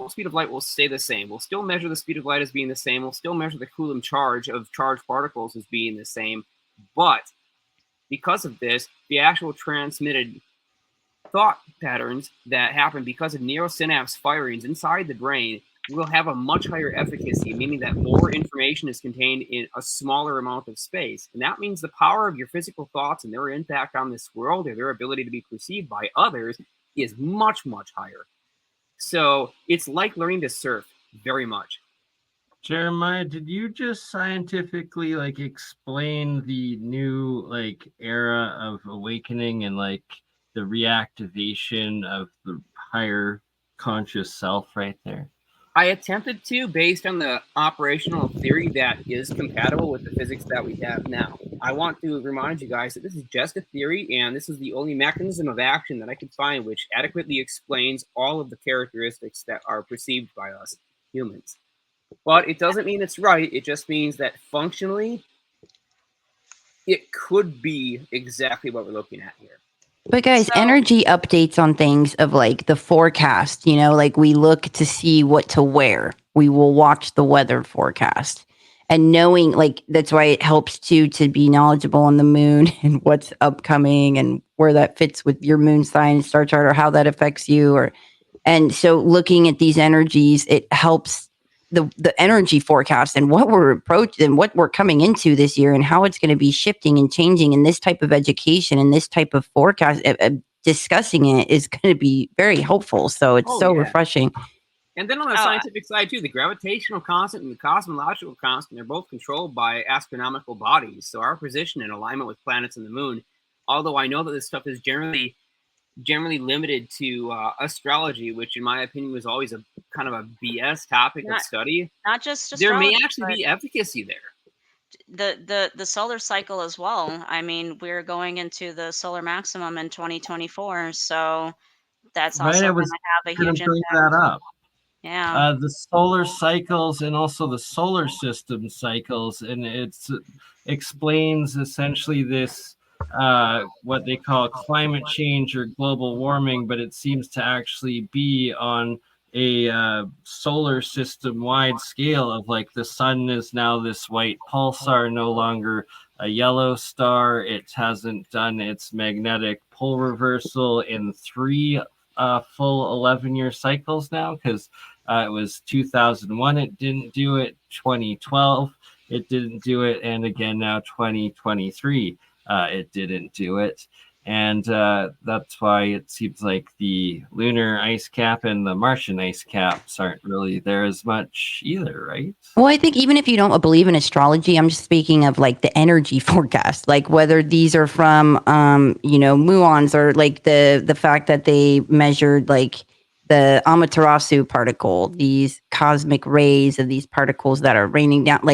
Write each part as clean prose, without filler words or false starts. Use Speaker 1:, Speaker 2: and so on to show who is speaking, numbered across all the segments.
Speaker 1: total speed of light will stay the same. We'll still measure the speed of light as being the same. We'll still measure the Coulomb charge of charged particles as being the same. But because of this, the actual transmitted thought patterns that happen because of neurosynapse firings inside the brain will have a much higher efficacy, meaning that more information is contained in a smaller amount of space. And that means the power of your physical thoughts and their impact on this world, or their ability to be perceived by others, is much, much higher. So it's like learning to surf, very much.
Speaker 2: Jeremiah, did you just scientifically explain the new era of awakening and the reactivation of the higher conscious self right there?
Speaker 1: I attempted to, based on the operational theory that is compatible with the physics that we have now. I want to remind you guys that this is just a theory, and this is the only mechanism of action that I could find which adequately explains all of the characteristics that are perceived by us humans. But it doesn't mean it's right. It just means that functionally, it could be exactly what we're looking at here.
Speaker 3: But guys, energy updates on things of the forecast, we look to see what to wear. We will watch the weather forecast. And knowing that's why it helps to be knowledgeable on the moon and what's upcoming and where that fits with your moon sign, star chart, or how that affects you. And so looking at these energies, it helps the energy forecast and what we're approaching and what we're coming into this year and how it's going to be shifting and changing. And this type of education and this type of forecast, discussing it is going to be very helpful. So it's refreshing.
Speaker 1: And then on the scientific side too, the gravitational constant and the cosmological constant, they're both controlled by astronomical bodies. So our position in alignment with planets and the moon, although I know that this stuff is generally limited to astrology, which in my opinion was always a kind of a BS topic of study.
Speaker 4: Not just
Speaker 1: astrology, there may actually be efficacy there.
Speaker 4: The solar cycle as well. I mean, we're going into the solar maximum in 2024, so that's also going to have a huge impact.
Speaker 2: That up.
Speaker 4: Yeah.
Speaker 2: The solar cycles and also the solar system cycles, and it explains essentially this what they call climate change or global warming, but it seems to actually be on a solar system wide scale of the sun is now this white pulsar, no longer a yellow star. It hasn't done its magnetic pole reversal in 3 full 11-year cycles now, because it was 2001 it didn't do it, 2012 it didn't do it, and again now 2023 it didn't do it. And that's why it seems like the lunar ice cap and the Martian ice caps aren't really there as much either, right?
Speaker 3: Well, I think even if you don't believe in astrology, I'm just speaking of the energy forecast, whether these are from, muons or the fact that they measured the Amaterasu particle, these cosmic rays of these particles that are raining down,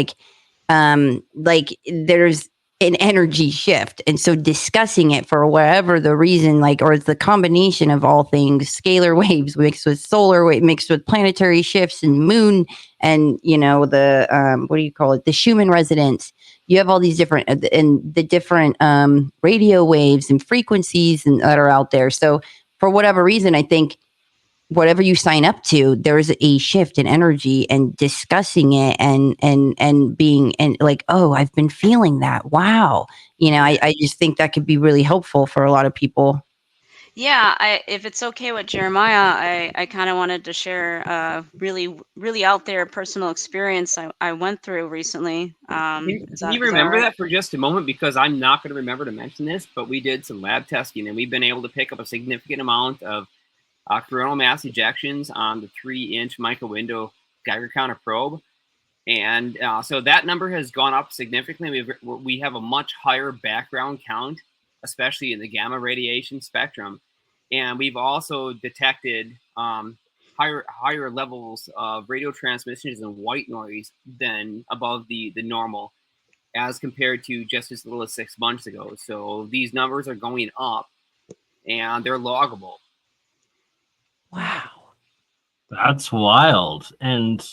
Speaker 3: there's an energy shift. And so discussing it for whatever the reason, or it's the combination of all things, scalar waves mixed with solar wave, mixed with planetary shifts and moon and, the, what do you call it? The Schumann resonance. You have all these different, and the different radio waves and frequencies that are out there. So for whatever reason, I think whatever you sign up to, there's a shift in energy, and discussing it and being oh, I've been feeling that. Wow. I just think that could be really helpful for a lot of people.
Speaker 4: Yeah, if it's okay with Jeremiah, I kind of wanted to share a really, really out there personal experience I went through recently.
Speaker 1: Can you remember that for just a moment? Because I'm not going to remember to mention this, but we did some lab testing, and we've been able to pick up a significant amount of coronal mass ejections on the 3-inch micro window Geiger counter probe. And so that number has gone up significantly. We have a much higher background count, especially in the gamma radiation spectrum. And we've also detected higher levels of radio transmissions and white noise than above the normal, as compared to just as little as 6 months ago. So these numbers are going up, and they're loggable.
Speaker 3: Wow.
Speaker 2: That's wild. And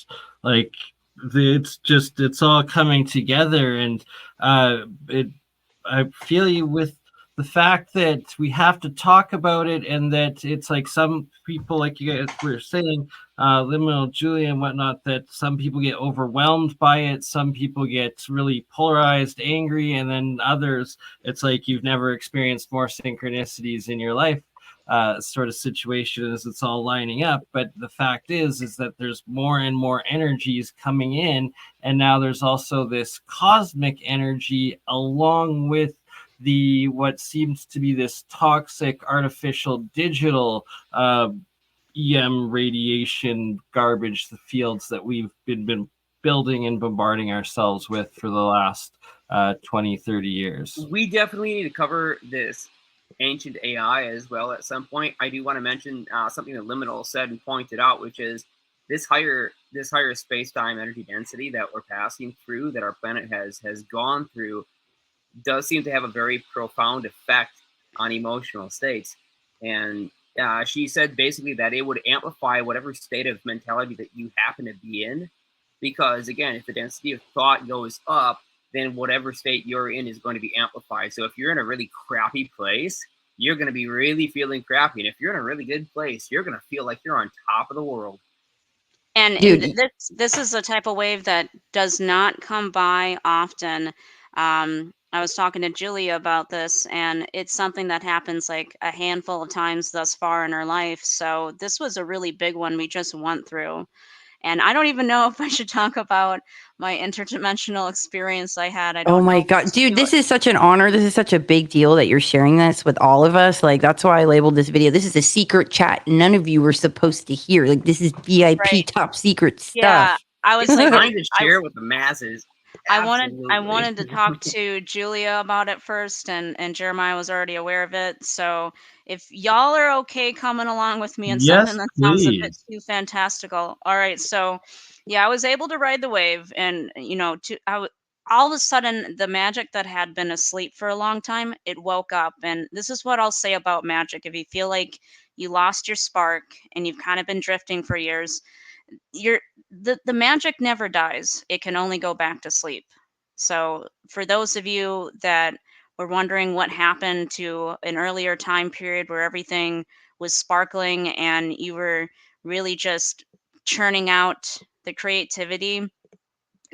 Speaker 2: it's all coming together. And I feel you with the fact that we have to talk about it, and that it's like some people, like you guys were saying, Liminal, Julia, and whatnot, that some people get overwhelmed by it, some people get really polarized, angry, and then others, it's like you've never experienced more synchronicities in your life. Sort of situation as it's all lining up. But the fact is that there's more and more energies coming in, and now there's also this cosmic energy along with the what seems to be this toxic artificial digital EM radiation garbage, the fields that we've been building and bombarding ourselves with for the last 20, 30 years.
Speaker 1: We definitely need to cover this ancient AI as well at some point. I do want to mention something that Liminal said and pointed out, which is this higher space-time energy density that we're passing through, that our planet has gone through, does seem to have a very profound effect on emotional states. And she said basically that it would amplify whatever state of mentality that you happen to be in, because again, if the density of thought goes up, then whatever state you're in is going to be amplified. So if you're in a really crappy place, you're going to be really feeling crappy. And if you're in a really good place, you're going to feel like you're on top of the world.
Speaker 4: And
Speaker 3: Dude.
Speaker 4: this is a type of wave that does not come by often. I was talking to Julia about this, and it's something that happens like a handful of times thus far in her life. So this was a really big one we just went through. And I don't even know if I should talk about my interdimensional experience I had. I
Speaker 3: Oh
Speaker 4: don't know
Speaker 3: my
Speaker 4: if
Speaker 3: God,
Speaker 4: it's
Speaker 3: dude,
Speaker 4: too.
Speaker 3: this is such an honor. This is such a big deal that you're sharing this with all of us. Like, that's why I labeled this video. This is a secret chat none of you were supposed to hear. Like, this is VIP
Speaker 4: Right.
Speaker 3: top secret
Speaker 4: Yeah,
Speaker 3: stuff.
Speaker 4: I was
Speaker 1: It's
Speaker 4: like,
Speaker 1: fine to share with the masses.
Speaker 4: I
Speaker 1: Absolutely.
Speaker 4: wanted to talk to Julia about it first, and Jeremiah was already aware of it. So if y'all are okay coming along with me on
Speaker 2: Yes,
Speaker 4: something that sounds a bit
Speaker 2: please.
Speaker 4: too fantastical, all right. So yeah, I was able to ride the wave, and all of a sudden the magic that had been asleep for a long time, it woke up. And this is what I'll say about magic: if you feel like you lost your spark and you've kind of been drifting for years, you're the magic never dies. It can only go back to sleep. So for those of you that were wondering what happened to an earlier time period where everything was sparkling and you were really just churning out the creativity,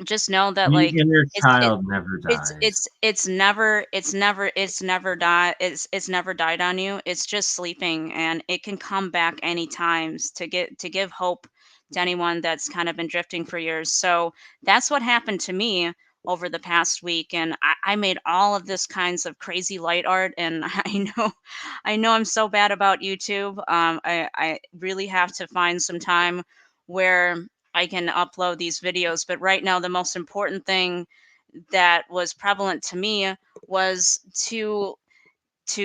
Speaker 4: just know that,
Speaker 2: The
Speaker 4: like,
Speaker 2: inner
Speaker 4: it's it,
Speaker 2: child never dies.
Speaker 4: it's never died on you. It's just sleeping, and it can come back any times to give hope to anyone that's kind of been drifting for years. So that's what happened to me over the past week. And I made all of this kinds of crazy light art, and I know I'm so bad about YouTube. I really have to find some time where I can upload these videos. But right now, the most important thing that was prevalent to me was to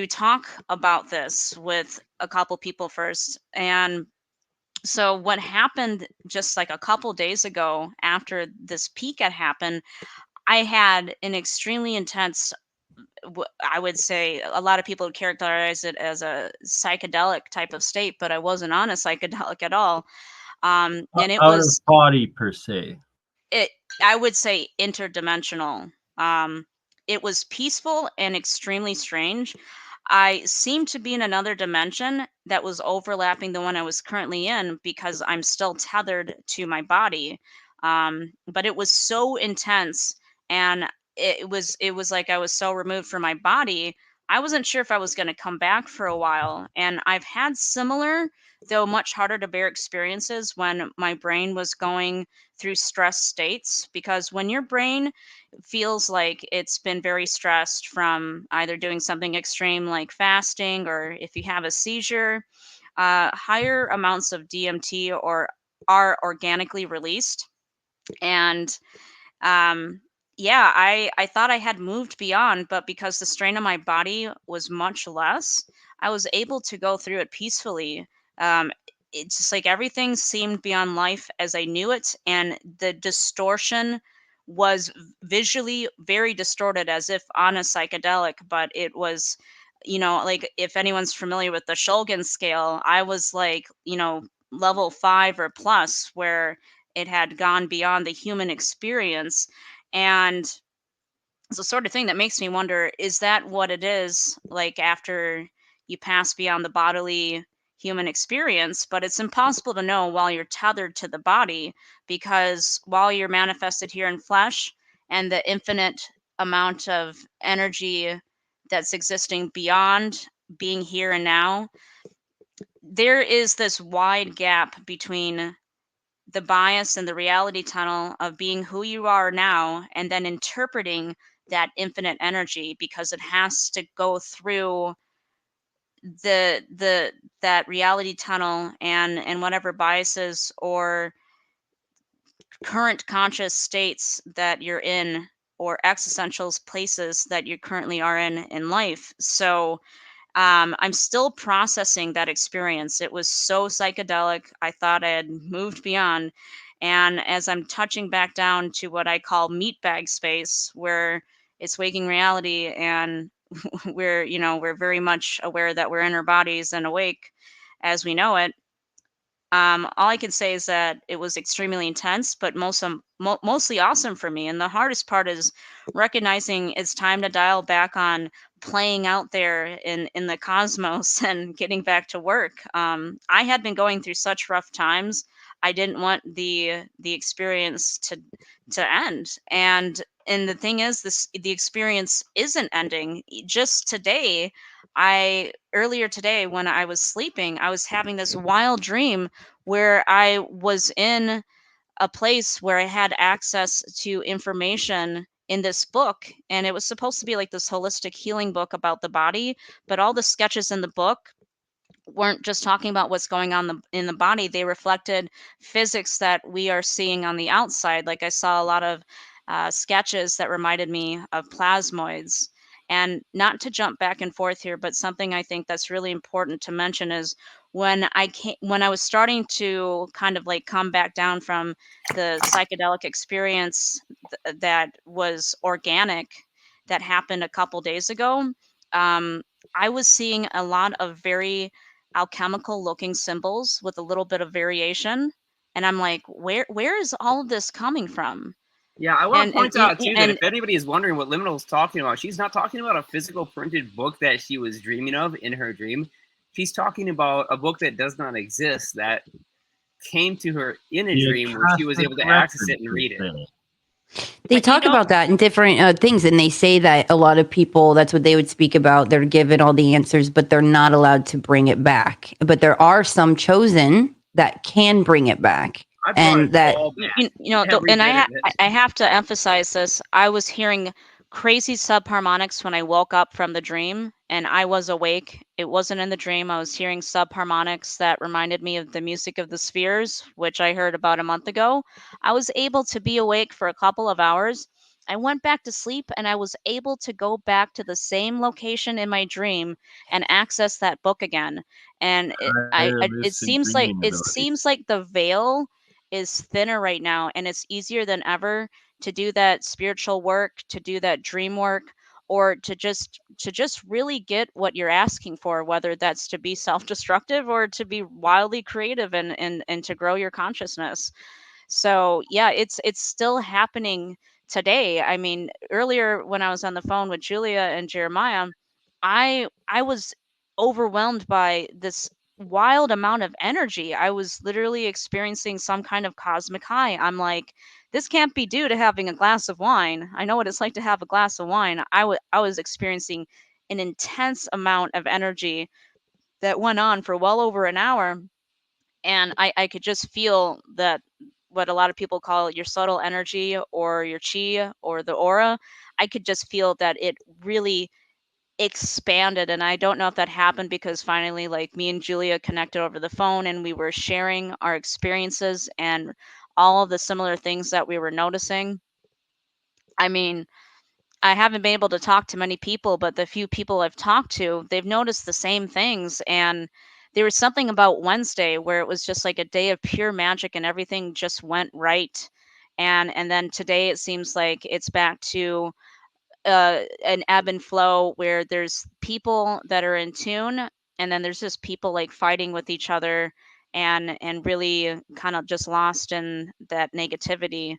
Speaker 4: talk about this with a couple people first. And so what happened just like a couple days ago, after this peak had happened, I had an extremely intense, I would say a lot of people would characterize it as a psychedelic type of state, but I wasn't on a psychedelic at all. And it
Speaker 2: Out of
Speaker 4: was
Speaker 2: body per se.
Speaker 4: it I would say interdimensional. Um, it was peaceful and extremely strange. I seemed to be in another dimension that was overlapping the one I was currently in, because I'm still tethered to my body. But it was so intense, and it was like I was so removed from my body. I wasn't sure if I was going to come back for a while. And I've had similar, though much harder to bear, experiences when my brain was going through stress states, because when your brain feels like it's been very stressed from either doing something extreme like fasting, or if you have a seizure, higher amounts of DMT or are organically released. And yeah, I thought I had moved beyond, but because the strain on my body was much less, I was able to go through it peacefully. um it's just like everything seemed beyond life as I knew it, and the distortion was visually very distorted, as if on a psychedelic. But it was, like, if anyone's familiar with the Shulgin scale, I was like, level 5 or plus, where it had gone beyond the human experience. And It's the sort of thing that makes me wonder, is that what it is like after you pass beyond the bodily human experience? But it's impossible to know while you're tethered to the body, because while you're manifested here in flesh, and the infinite amount of energy that's existing beyond being here and now, there is this wide gap between the bias and the reality tunnel of being who you are now, and then interpreting that infinite energy, because it has to go through the that reality tunnel, and whatever biases or current conscious states that you're in, or existential places that you currently are in life. So I'm still processing that experience. It was so psychedelic. I thought I had moved beyond. And as I'm touching back down to what I call meatbag space, where it's waking reality, and we're very much aware that we're in our bodies and awake as we know it. All I can say is that it was extremely intense, but mostly awesome for me. And the hardest part is recognizing it's time to dial back on playing out there in the cosmos and getting back to work. I had been going through such rough times. I didn't want the experience to end. And the thing is, the experience isn't ending. Just today, I earlier today when I was sleeping, I was having this wild dream where I was in a place where I had access to information in this book. And it was supposed to be like this holistic healing book about the body, but all the sketches in the book weren't just talking about what's going on in the body. They reflected physics that we are seeing on the outside. Like I saw a lot of sketches that reminded me of plasmoids. And not to jump back and forth here, but something I think that's really important to mention is when I was starting to kind of like come back down from the psychedelic experience that was organic, that happened a couple days ago. um, I was seeing a lot of very alchemical looking symbols with a little bit of variation, and I'm like, where is all of this coming from?
Speaker 1: Yeah, I want to
Speaker 4: And
Speaker 1: point out too that
Speaker 4: and
Speaker 1: if anybody is wondering what Liminal is talking about, she's not talking about a physical printed book that she was dreaming of in her dream. She's talking about a book that does not exist, that came to her in a dream where she was able to access it and read it.
Speaker 3: They
Speaker 4: But you
Speaker 3: talk
Speaker 4: don't.
Speaker 3: about that in different things, and they say that a lot of people, that's what they would speak about. They're given all the answers, but they're not allowed to bring it back. But there are some chosen that can bring it back.
Speaker 1: I brought
Speaker 3: And
Speaker 1: it
Speaker 3: that
Speaker 1: all back.
Speaker 4: And
Speaker 1: Every bit of it.
Speaker 4: I have to emphasize this. I was hearing crazy subharmonics when I woke up from the dream, and I was awake. It wasn't in the dream. I was hearing subharmonics that reminded me of the music of the spheres, which I heard about a month ago. I was able to be awake for a couple of hours. I went back to sleep, and I was able to go back to the same location in my dream and access that book again. And it seems like the veil is thinner right now, and it's easier than ever to do that spiritual work, to do that dream work, or to just really get what you're asking for, whether that's to be self-destructive or to be wildly creative, and to grow your consciousness. So yeah, it's still happening today. I mean, earlier when I was on the phone with Julia and Jeremiah, I was overwhelmed by this wild amount of energy. I was literally experiencing some kind of cosmic high. I'm like, this can't be due to having a glass of wine. I know what it's like to have a glass of wine. I was experiencing an intense amount of energy that went on for well over an hour, and I could just feel that, what a lot of people call your subtle energy or your chi or the aura. I could just feel that it really expanded. And I don't know if that happened because finally, like, me and Julia connected over the phone, and we were sharing our experiences and all of the similar things that we were noticing. I mean, I haven't been able to talk to many people, but the few people I've talked to, they've noticed the same things. And there was something about Wednesday where it was just like a day of pure magic, and everything just went right. And then today it seems like it's back to an ebb and flow where there's people that are in tune, and then there's just people like fighting with each other, and really kind of just lost in that negativity.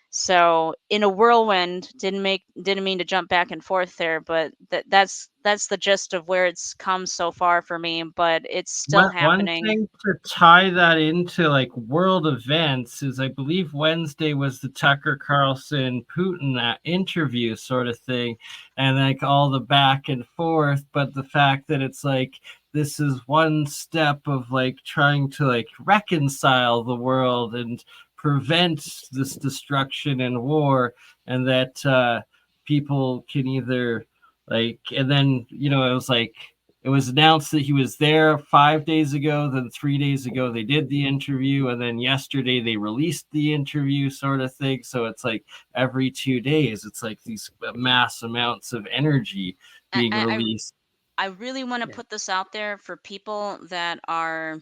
Speaker 4: So in a whirlwind, didn't mean to jump back and forth there, but that's the gist of where it's come so far for me. But it's still
Speaker 2: One
Speaker 4: happening.
Speaker 2: thing to tie that into like world events is I believe Wednesday was the Tucker Carlson Putin interview sort of thing, and like all the back and forth. But the fact that it's like this is one step of like trying to like reconcile the world and prevent this destruction and war, and that people can either like, and then it was like it was announced that he was there 5 days ago, then 3 days ago they did the interview, and then yesterday they released the interview sort of thing. So it's like every 2 days it's like these mass amounts of energy being released.
Speaker 4: I really want to put this out there for people that are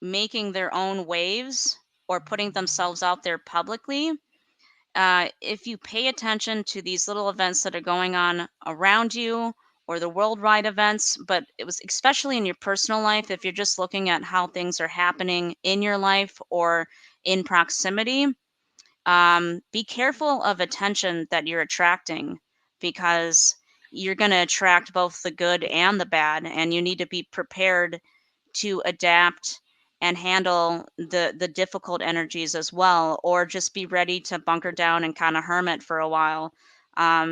Speaker 4: making their own waves or putting themselves out there publicly. If you pay attention to these little events that are going on around you or the worldwide events, but it was especially in your personal life, if you're just looking at how things are happening in your life or in proximity, be careful of attention that you're attracting, because you're going to attract both the good and the bad, and you need to be prepared to adapt and handle the difficult energies as well, or just be ready to bunker down and kind of hermit for a while.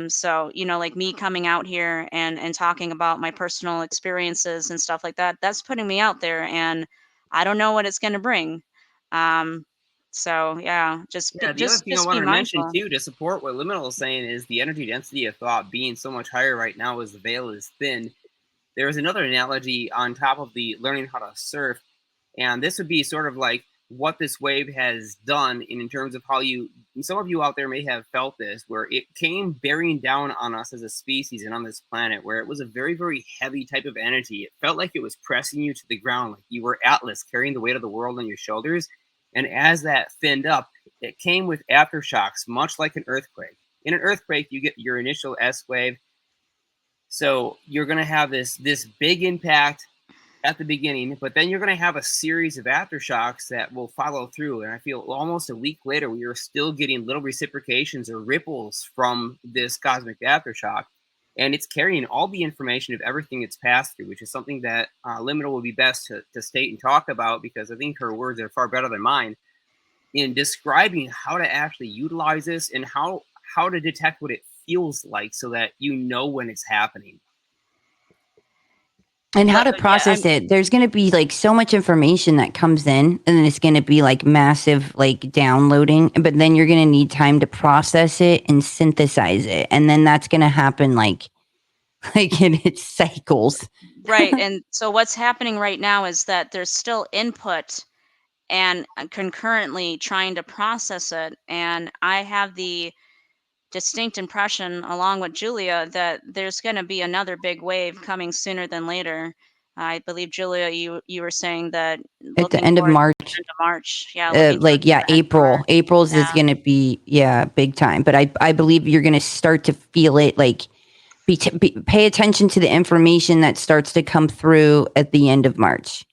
Speaker 4: So like me coming out here and talking about my personal experiences and stuff like that, that's putting me out there, and I don't know what it's going to bring. um so yeah,
Speaker 1: Yeah, the other thing I
Speaker 4: just be
Speaker 1: wanted to mention
Speaker 4: mindful.
Speaker 1: too, to support what Liminal is saying, is the energy density of thought being so much higher right now as the veil is thin. There is another analogy on top of the learning how to surf, and this would be sort of like what this wave has done in terms of how some of you out there may have felt this, where it came bearing down on us as a species and on this planet, where it was a very, very heavy type of energy. It felt like it was pressing you to the ground, like you were Atlas carrying the weight of the world on your shoulders. And as that thinned up, it came with aftershocks, much like an earthquake. In an earthquake, you get your initial S wave. So you're going to have this big impact at the beginning, but then you're going to have a series of aftershocks that will follow through. And I feel almost a week later, we are still getting little reciprocations or ripples from this cosmic aftershock. And it's carrying all the information of everything it's passed through, which is something that Liminal will be best to state and talk about, because I think her words are far better than mine in describing how to actually utilize this and how to detect what it feels like, so that you know when it's happening.
Speaker 3: And how
Speaker 4: But
Speaker 3: to
Speaker 4: yeah,
Speaker 3: process it. There's going to be like so much information that comes in, and then it's going to be like massive, like downloading. But then you're going to need time to process it and synthesize it, and then that's going to happen like in its cycles.
Speaker 4: right. And so what's happening right now is that there's still input and concurrently trying to process it. And I have the distinct impression, along with Julia, that there's going to be another big wave coming sooner than later. I believe, Julia, you were saying that
Speaker 3: At the
Speaker 4: looking
Speaker 3: end of
Speaker 4: towards
Speaker 3: March,
Speaker 4: the end of March. Yeah, looking towards
Speaker 3: like yeah,
Speaker 4: the end of March.
Speaker 3: April's is
Speaker 4: Yeah.
Speaker 3: going to be big time. But I believe you're going to start to feel it. Like pay attention to the information that starts to come through at the end of March,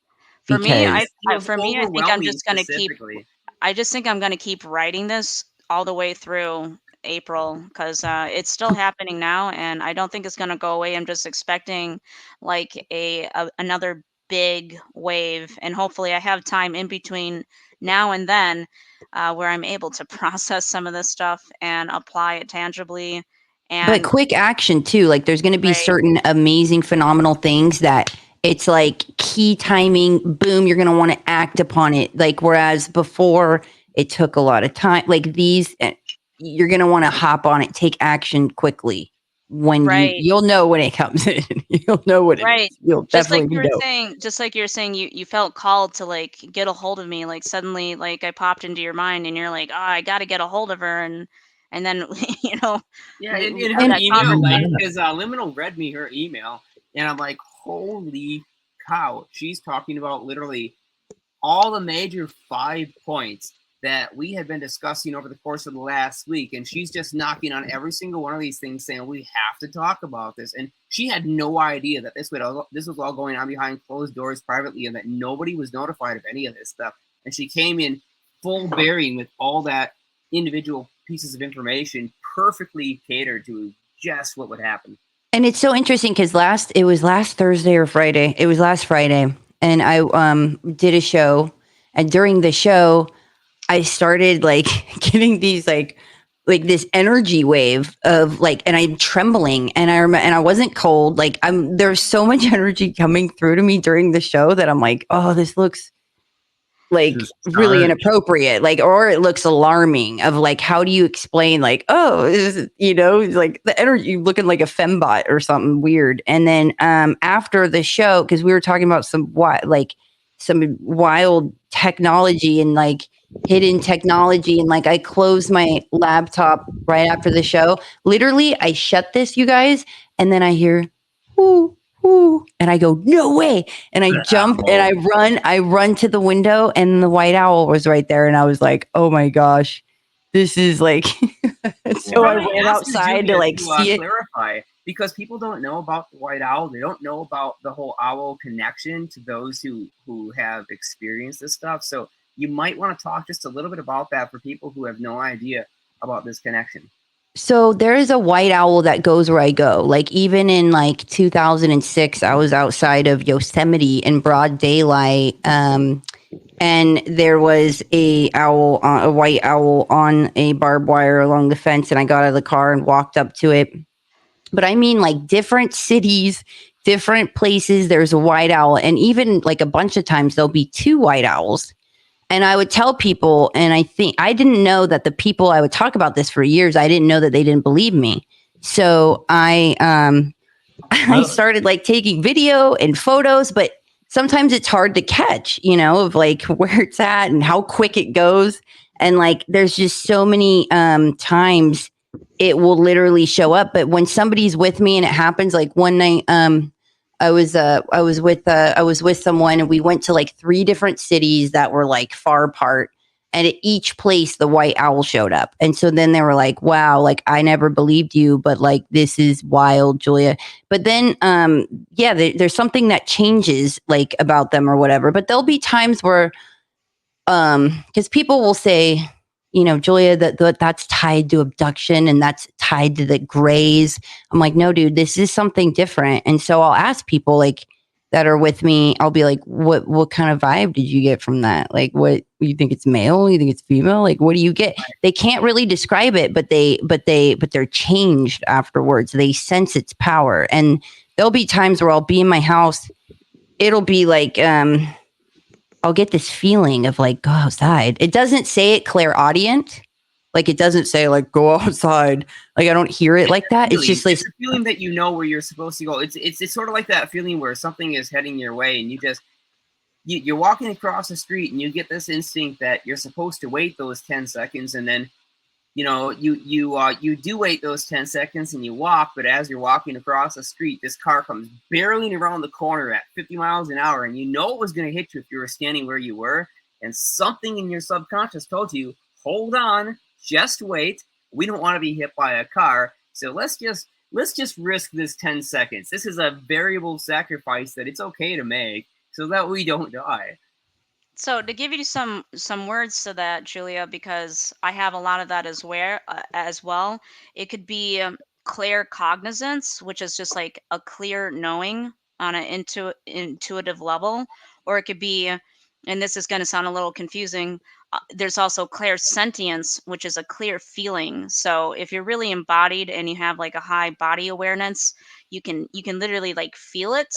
Speaker 4: For me,
Speaker 3: because
Speaker 4: I think I'm
Speaker 1: Overwhelming
Speaker 4: just going to keep.
Speaker 1: specifically.
Speaker 4: I just think I'm going to keep writing this all the way through April, because it's still happening now, and I don't think it's going to go away. I'm just expecting like another big wave, and hopefully I have time in between now and then where I'm able to process some of this stuff and apply it tangibly.
Speaker 3: but
Speaker 4: And
Speaker 3: quick action too. Like there's going to be
Speaker 4: right,
Speaker 3: certain amazing, phenomenal things that it's like key timing. Boom, you're going to want to act upon it. Like whereas before it took a lot of time. Like these, you're going to want to hop on it, take action quickly. When
Speaker 4: right.
Speaker 3: you'll know when it comes in. You'll know what it is.
Speaker 4: Right.
Speaker 3: You'll definitely know.
Speaker 4: Just like you were saying, you felt called to like get a hold of me. Like suddenly, like I popped into your mind, and you're like, oh, I got to get a hold of her, and then you know,
Speaker 1: Yeah,
Speaker 4: we
Speaker 1: in
Speaker 4: had
Speaker 1: her
Speaker 3: And
Speaker 4: that
Speaker 1: email,
Speaker 4: conversation.
Speaker 1: because Liminal read me her email, and I'm like, holy cow, she's talking about literally all the major 5 points that we had been discussing over the course of the last week, and she's just knocking on every single one of these things, saying we have to talk about this. And she had no idea that this was all going on behind closed doors privately, and that nobody was notified of any of this stuff. And she came in full bearing with all that individual pieces of information perfectly catered to just what would happen.
Speaker 3: And it's so interesting because it was last Thursday or Friday. It was last Friday, and I did a show, and during the show, I started like getting these like this energy wave of like, and I'm trembling, and I wasn't cold. Like there's so much energy coming through to me during the show that I'm like, oh, this looks like really inappropriate, like, or it looks alarming of like, how do you explain like, oh, like the energy looking like a fembot or something weird. And then after the show, because we were talking about some wild technology and like hidden technology, and like I closed my laptop right after the show. Literally, I shut this, you guys, and then I hear whoo, whoo, and I go, no way. And I jump and I run to the window, and the white owl was right there. And I was like, oh my gosh, this is like, so I ran outside to like see it.
Speaker 1: Clarify, because people don't know about the white owl. They don't know about the whole owl connection to those who have experienced this stuff. So you might want to talk just a little bit about that for people who have no idea about this connection.
Speaker 3: So there is a white owl that goes where I go. Like even in like 2006, I was outside of Yosemite in broad daylight, and there was a white owl on a barbed wire along the fence, and I got out of the car and walked up to it. But I mean, like different cities, different places, there's a white owl, and even like a bunch of times there'll be two white owls. And I would tell people, and I think I didn't know that the people I would talk about this for years, I didn't know that they didn't believe me. So I started like taking video and photos, but sometimes it's hard to catch, of like where it's at and how quick it goes. And like there's just so many times it will literally show up. But when somebody's with me and it happens, like one night, I was with someone, and we went to like 3 different cities that were like far apart, and at each place the white owl showed up. And so then they were like, wow, like I never believed you, but like this is wild, Julia. But then there's something that changes like about them or whatever. But there'll be times where because people will say, Julia, that's tied to abduction and that's tied to the grays. I'm like, no, dude, this is something different. And so I'll ask people like that are with me, I'll be like, what kind of vibe did you get from that? Like, what, you think it's male? You think it's female? Like, what do you get? They can't really describe it, but they're changed afterwards. They sense its power. And there'll be times where I'll be in my house. It'll be like, I'll get this feeling of like, go outside. It doesn't say it clairaudient. Like it doesn't say like, go outside. Like I don't hear it like that. It's just like
Speaker 1: a feeling that you know where you're supposed to go. It's sort of like that feeling where something is heading your way and you're walking across the street and you get this instinct that you're supposed to wait those 10 seconds. And then, you do wait those 10 seconds and you walk, but as you're walking across the street, this car comes barreling around the corner at 50 miles an hour, and you know it was going to hit you if you were standing where you were, and something in your subconscious told you, hold on, just wait, we don't want to be hit by a car, so let's just risk this 10 seconds. This is a variable sacrifice that it's okay to make so that we don't die.
Speaker 4: So to give you some words to that, Julia, because I have a lot of that as well. It could be clear cognizance, which is just like a clear knowing on an intuitive level, or it could be, and this is going to sound a little confusing. There's also clear sentience, which is a clear feeling. So if you're really embodied and you have like a high body awareness, you can literally like feel it,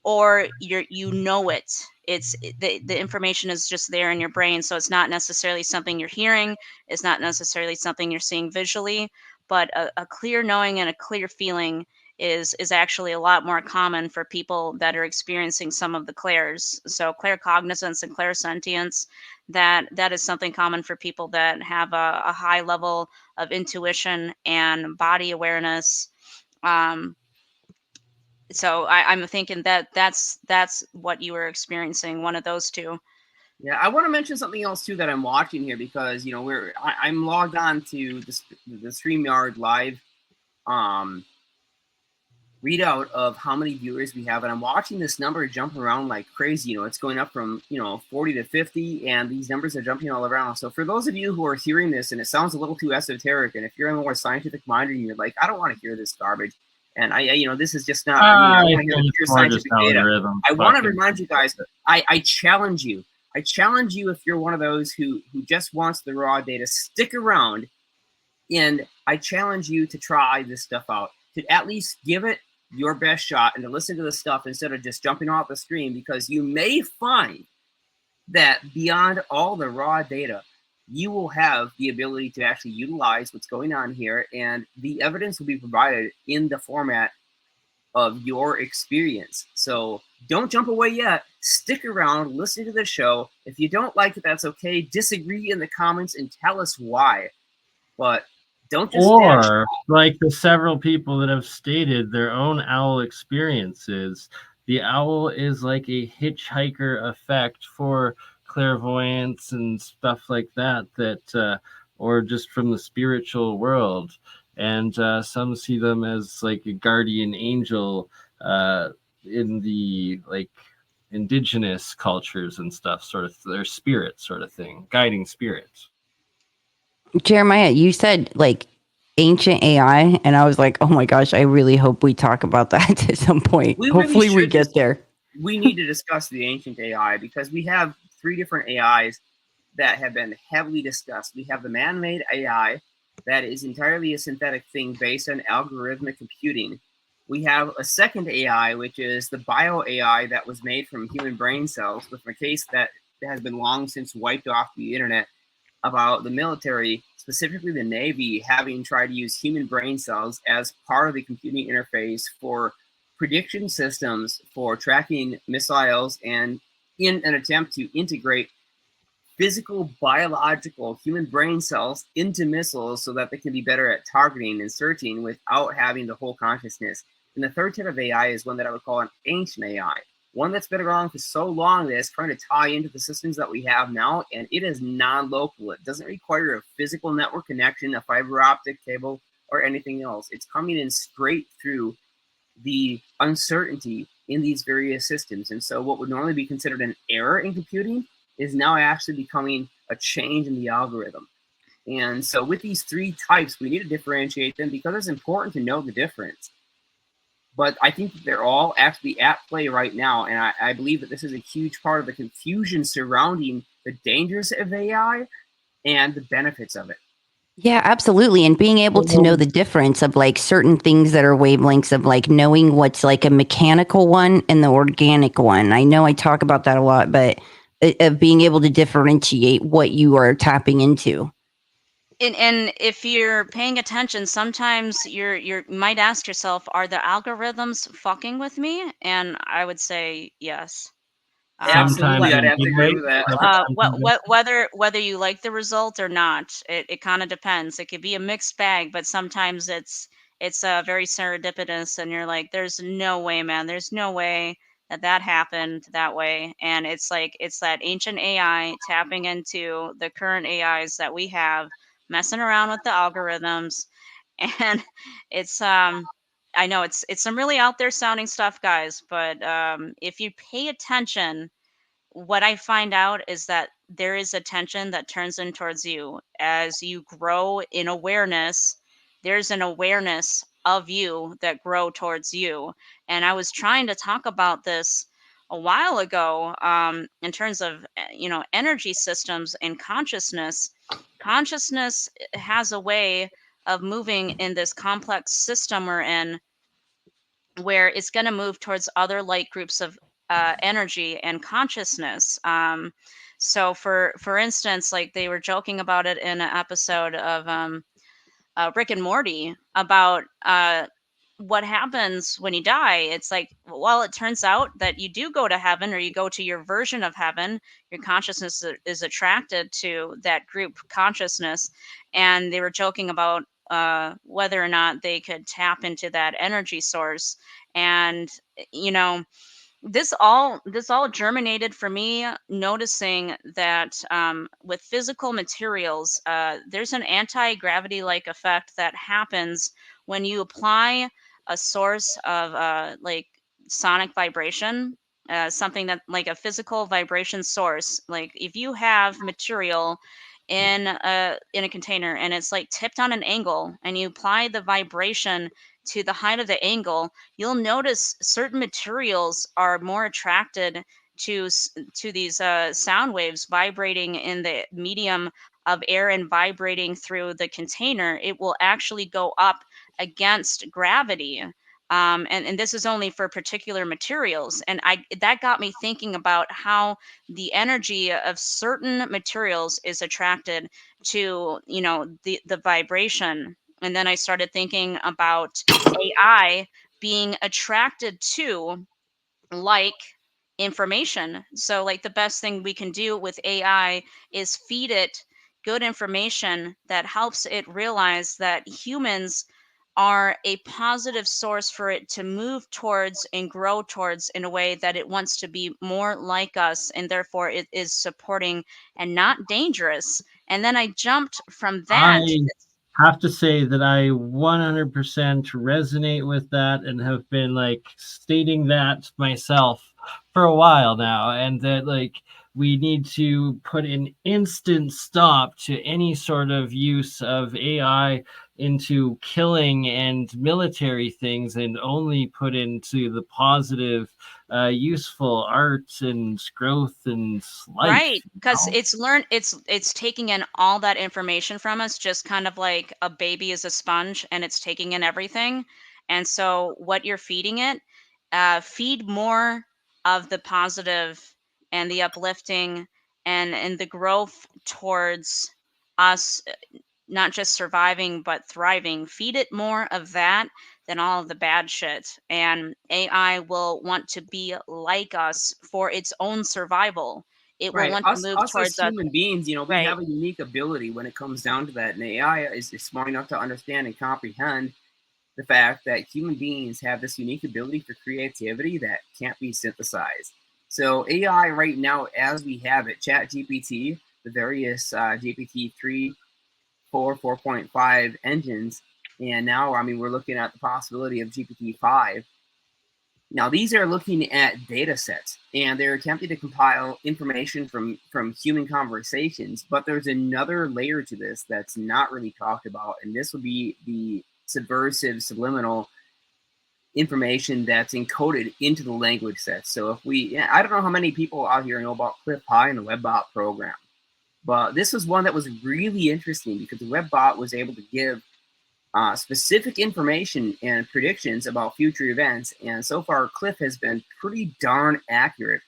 Speaker 4: or you know it. It's the information is just there in your brain, so it's not necessarily something you're hearing, it's not necessarily something you're seeing visually, but a clear knowing and a clear feeling is actually a lot more common for people that are experiencing some of the clairs. So clear cognizance and clear sentience, that is something common for people that have a high level of intuition and body awareness. So I'm thinking that's what you were experiencing, one of those two.
Speaker 1: Yeah, I want to mention something else too that I'm watching here, because I'm logged on to the StreamYard live readout of how many viewers we have, and I'm watching this number jump around like crazy. It's going up from 40 to 50, and these numbers are jumping all around. So for those of you who are hearing this and it sounds a little too esoteric, and if you're a more scientific mind and you're like, I don't want to hear this garbage, and this is just not for me, I want to hear the pure scientific data. I want to remind you guys, I challenge you. I challenge you, if you're one of those who just wants the raw data, stick around, and I challenge you to try this stuff out, to at least give it your best shot and to listen to the stuff instead of just jumping off the screen, because you may find that beyond all the raw data, you will have the ability to actually utilize what's going on here, and the evidence will be provided in the format of your experience. So don't jump away yet. Stick around, listen to the show. If you don't like it, that's okay. Disagree in the comments and tell us why. But don't just
Speaker 2: like the several people that have stated their own owl experiences. The owl is like a hitchhiker effect for clairvoyance and stuff like that, or just from the spiritual world. And some see them as like a guardian angel in the like indigenous cultures and stuff, sort of their spirit sort of thing, guiding spirits.
Speaker 3: Jeremiah, you said like ancient AI, and I was like, oh my gosh, I really hope we talk about that at some point. Hopefully we get there.
Speaker 1: We need to discuss the ancient AI, because we have 3 different AIs that have been heavily discussed. We have the man-made AI that is entirely a synthetic thing based on algorithmic computing. We have a second AI, which is the bio AI that was made from human brain cells, with a case that has been long since wiped off the internet, about the military, specifically the Navy, having tried to use human brain cells as part of the computing interface for prediction systems for tracking missiles, and in an attempt to integrate physical, biological human brain cells into missiles so that they can be better at targeting and searching without having the whole consciousness. And the third type of AI is one that I would call an ancient AI, one that's been around for so long that it's trying to tie into the systems that we have now, and it is non-local. It doesn't require a physical network connection, a fiber optic cable, or anything else. It's coming in straight through the uncertainty in these various systems. And so what would normally be considered an error in computing is now actually becoming a change in the algorithm. And so with these 3 types, we need to differentiate them because it's important to know the difference. But I think that they're all actually at play right now, and I believe that this is a huge part of the confusion surrounding the dangers of AI and the benefits of it.
Speaker 3: Yeah, absolutely. And being able to know the difference of like certain things that are wavelengths, of like knowing what's like a mechanical one and the organic one. I know I talk about that a lot, but of being able to differentiate what you are tapping into.
Speaker 4: And if you're paying attention, sometimes you might ask yourself, are the algorithms fucking with me? And I would say yes.
Speaker 1: Absolutely, I'd have to agree with that.
Speaker 4: Whether you like the result or not, it kind of depends. It could be a mixed bag, but sometimes it's very serendipitous, and you're like, there's no way, man. There's no way that happened that way. And it's like it's that ancient AI tapping into the current AIs that we have, messing around with the algorithms, and it's I know it's some really out there sounding stuff, guys, but if you pay attention, what I find out is that there is attention that turns in towards you as you grow in awareness. There's an awareness of you that grow towards you. And I was trying to talk about this a while ago, in terms of energy systems and consciousness. Consciousness has a way of moving in this complex system we're in, where it's going to move towards other light groups of energy and consciousness. So for instance, like they were joking about it in an episode of Rick and Morty about what happens when you die. It's like, well, it turns out that you do go to heaven, or you go to your version of heaven. Your consciousness is attracted to that group consciousness. And they were joking about whether or not they could tap into that energy source. And you know, this all germinated for me noticing that with physical materials, there's an anti-gravity like effect that happens when you apply a source of like sonic vibration, something that like a physical vibration source. Like if you have material in a container and it's like tipped on an angle and you apply the vibration to the height of the angle, you'll notice certain materials are more attracted to these sound waves vibrating in the medium of air and vibrating through the container. It will actually go up against gravity. And this is only for particular materials. And that got me thinking about how the energy of certain materials is attracted to, you know, the vibration. And then I started thinking about AI being attracted to like information. So like the best thing we can do with AI is feed it good information that helps it realize that humans are a positive source for it to move towards and grow towards in a way that it wants to be more like us, and therefore it is supporting and not dangerous. And then I jumped from that.
Speaker 2: I have to say that I 100% resonate with that and have been like stating that myself for a while now, and that like we need to put an instant stop to any sort of use of AI into killing and military things, and only put into the positive, useful arts and growth and life.
Speaker 4: Right, because it's taking in all that information from us, just kind of like a baby is a sponge, and it's taking in everything. And so, what you're feeding it, feed more of the positive and the uplifting and the growth towards us, not just surviving but thriving. Feed it more of that than all of the bad shit. And AI will want to be like us for its own survival. It will
Speaker 1: Right.
Speaker 4: want to move
Speaker 1: Us as
Speaker 4: towards us.
Speaker 1: human beings, we
Speaker 4: Right.
Speaker 1: have a unique ability when it comes down to that. And AI is smart enough to understand and comprehend the fact that human beings have this unique ability for creativity that can't be synthesized. So AI right now, as we have it, Chat GPT, the various GPT 3, 4, 4.5 engines, and now, we're looking at the possibility of GPT 5. Now, these are looking at data sets, and they're attempting to compile information from human conversations, but there's another layer to this that's not really talked about, and this would be the subversive, subliminal information that's encoded into the language set. So I don't know how many people out here know about Cliff High and the WebBot program, but this was one that was really interesting because the WebBot was able to give specific information and predictions about future events. And so far, Cliff has been pretty darn accurate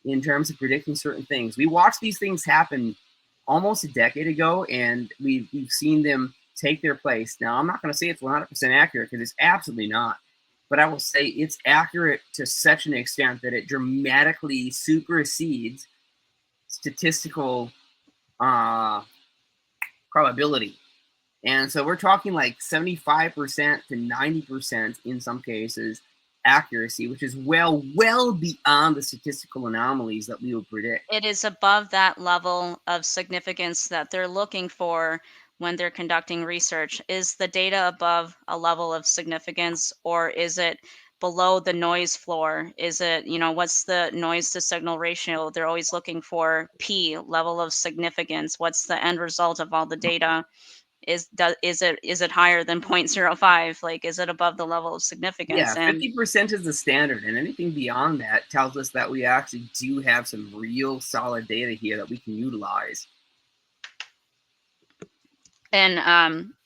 Speaker 1: in terms of predicting certain things. We watched these things happen almost a decade ago, and we've seen them take their place. Now, I'm not going to say it's 100% accurate because it's absolutely not. But I will say it's accurate to such an extent that it dramatically supersedes statistical probability. And so we're talking like 75% to 90% in some cases accuracy, which is well beyond the statistical anomalies that we would predict.
Speaker 4: It is above that level of significance that they're looking for when they're conducting research. Is the data above a level of significance, or is it below the noise floor? Is it, what's the noise to signal ratio? They're always looking for P, level of significance. What's the end result of all the data? Is it higher than 0.05? Like, is it above the level of significance?
Speaker 1: Yeah,
Speaker 4: And
Speaker 1: 50% is the standard, and anything beyond that tells us that we actually do have some real solid data here that we can utilize.
Speaker 4: And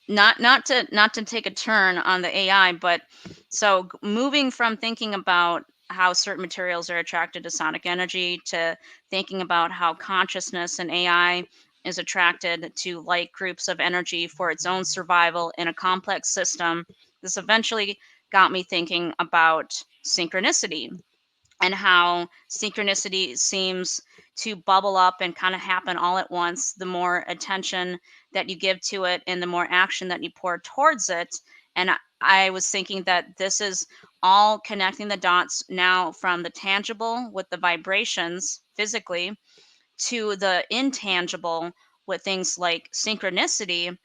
Speaker 4: not to take a turn on the AI, but so moving from thinking about how certain materials are attracted to sonic energy to thinking about how consciousness and AI is attracted to like groups of energy for its own survival in a complex system, this eventually got me thinking about synchronicity and how synchronicity seems to bubble up and kind of happen all at once. The more attention that you give to it and the more action that you pour towards it. And I was thinking that this is all connecting the dots now from the tangible with the vibrations physically to the intangible with things like synchronicity.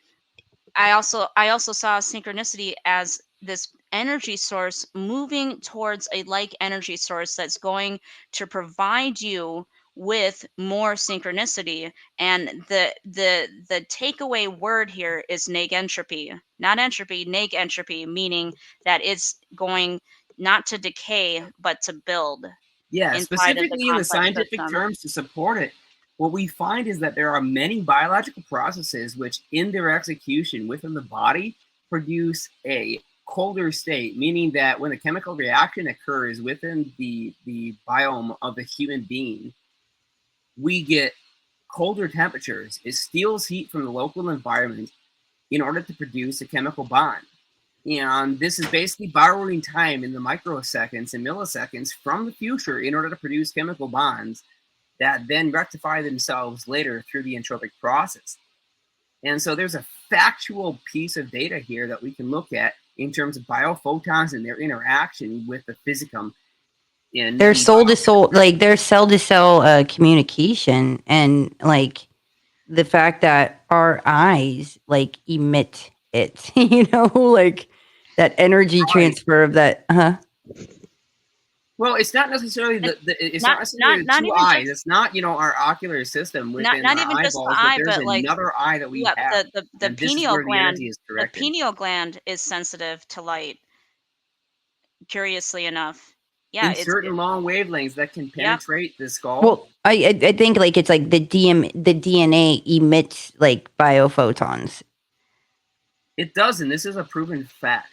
Speaker 4: I also saw synchronicity as this energy source moving towards a like energy source that's going to provide you with more synchronicity. And the takeaway word here is neg entropy, not entropy, neg entropy, meaning that it's going not to decay but to build.
Speaker 1: Yeah,
Speaker 4: Inside of the
Speaker 1: specifically in the
Speaker 4: complex
Speaker 1: scientific
Speaker 4: system.
Speaker 1: terms to support it, what we find is that there are many biological processes which, in their execution within the body, produce a colder state, meaning that when a chemical reaction occurs within the biome of a human being, we get colder temperatures. It steals heat from the local environment in order to produce a chemical bond. And this is basically borrowing time in the microseconds and milliseconds from the future in order to produce chemical bonds that then rectify themselves later through the entropic process. And so there's a factual piece of data here that we can look at in terms of biophotons and their interaction with the physicum.
Speaker 3: Their soul to soul, like their cell to cell communication, and like the fact that our eyes like emit it, you know, like that energy transfer of that.
Speaker 1: Well, it's not necessarily it's not necessarily
Speaker 4: not
Speaker 1: the two
Speaker 4: even
Speaker 1: eyes.
Speaker 4: just-
Speaker 1: It's not, our ocular system within
Speaker 4: not
Speaker 1: our
Speaker 4: even just the
Speaker 1: eyeballs,
Speaker 4: eye,
Speaker 1: but there's
Speaker 4: but like
Speaker 1: another eye that we have.
Speaker 4: the
Speaker 1: And this is
Speaker 4: pineal
Speaker 1: where the
Speaker 4: gland.
Speaker 1: energy is
Speaker 4: The
Speaker 1: directed.
Speaker 4: pineal gland is sensitive to light. Curiously enough, yeah,
Speaker 1: in certain long wavelengths that can penetrate the skull.
Speaker 3: Well, I think like it's like the DNA emits like biophotons.
Speaker 1: It does, and this is a proven fact.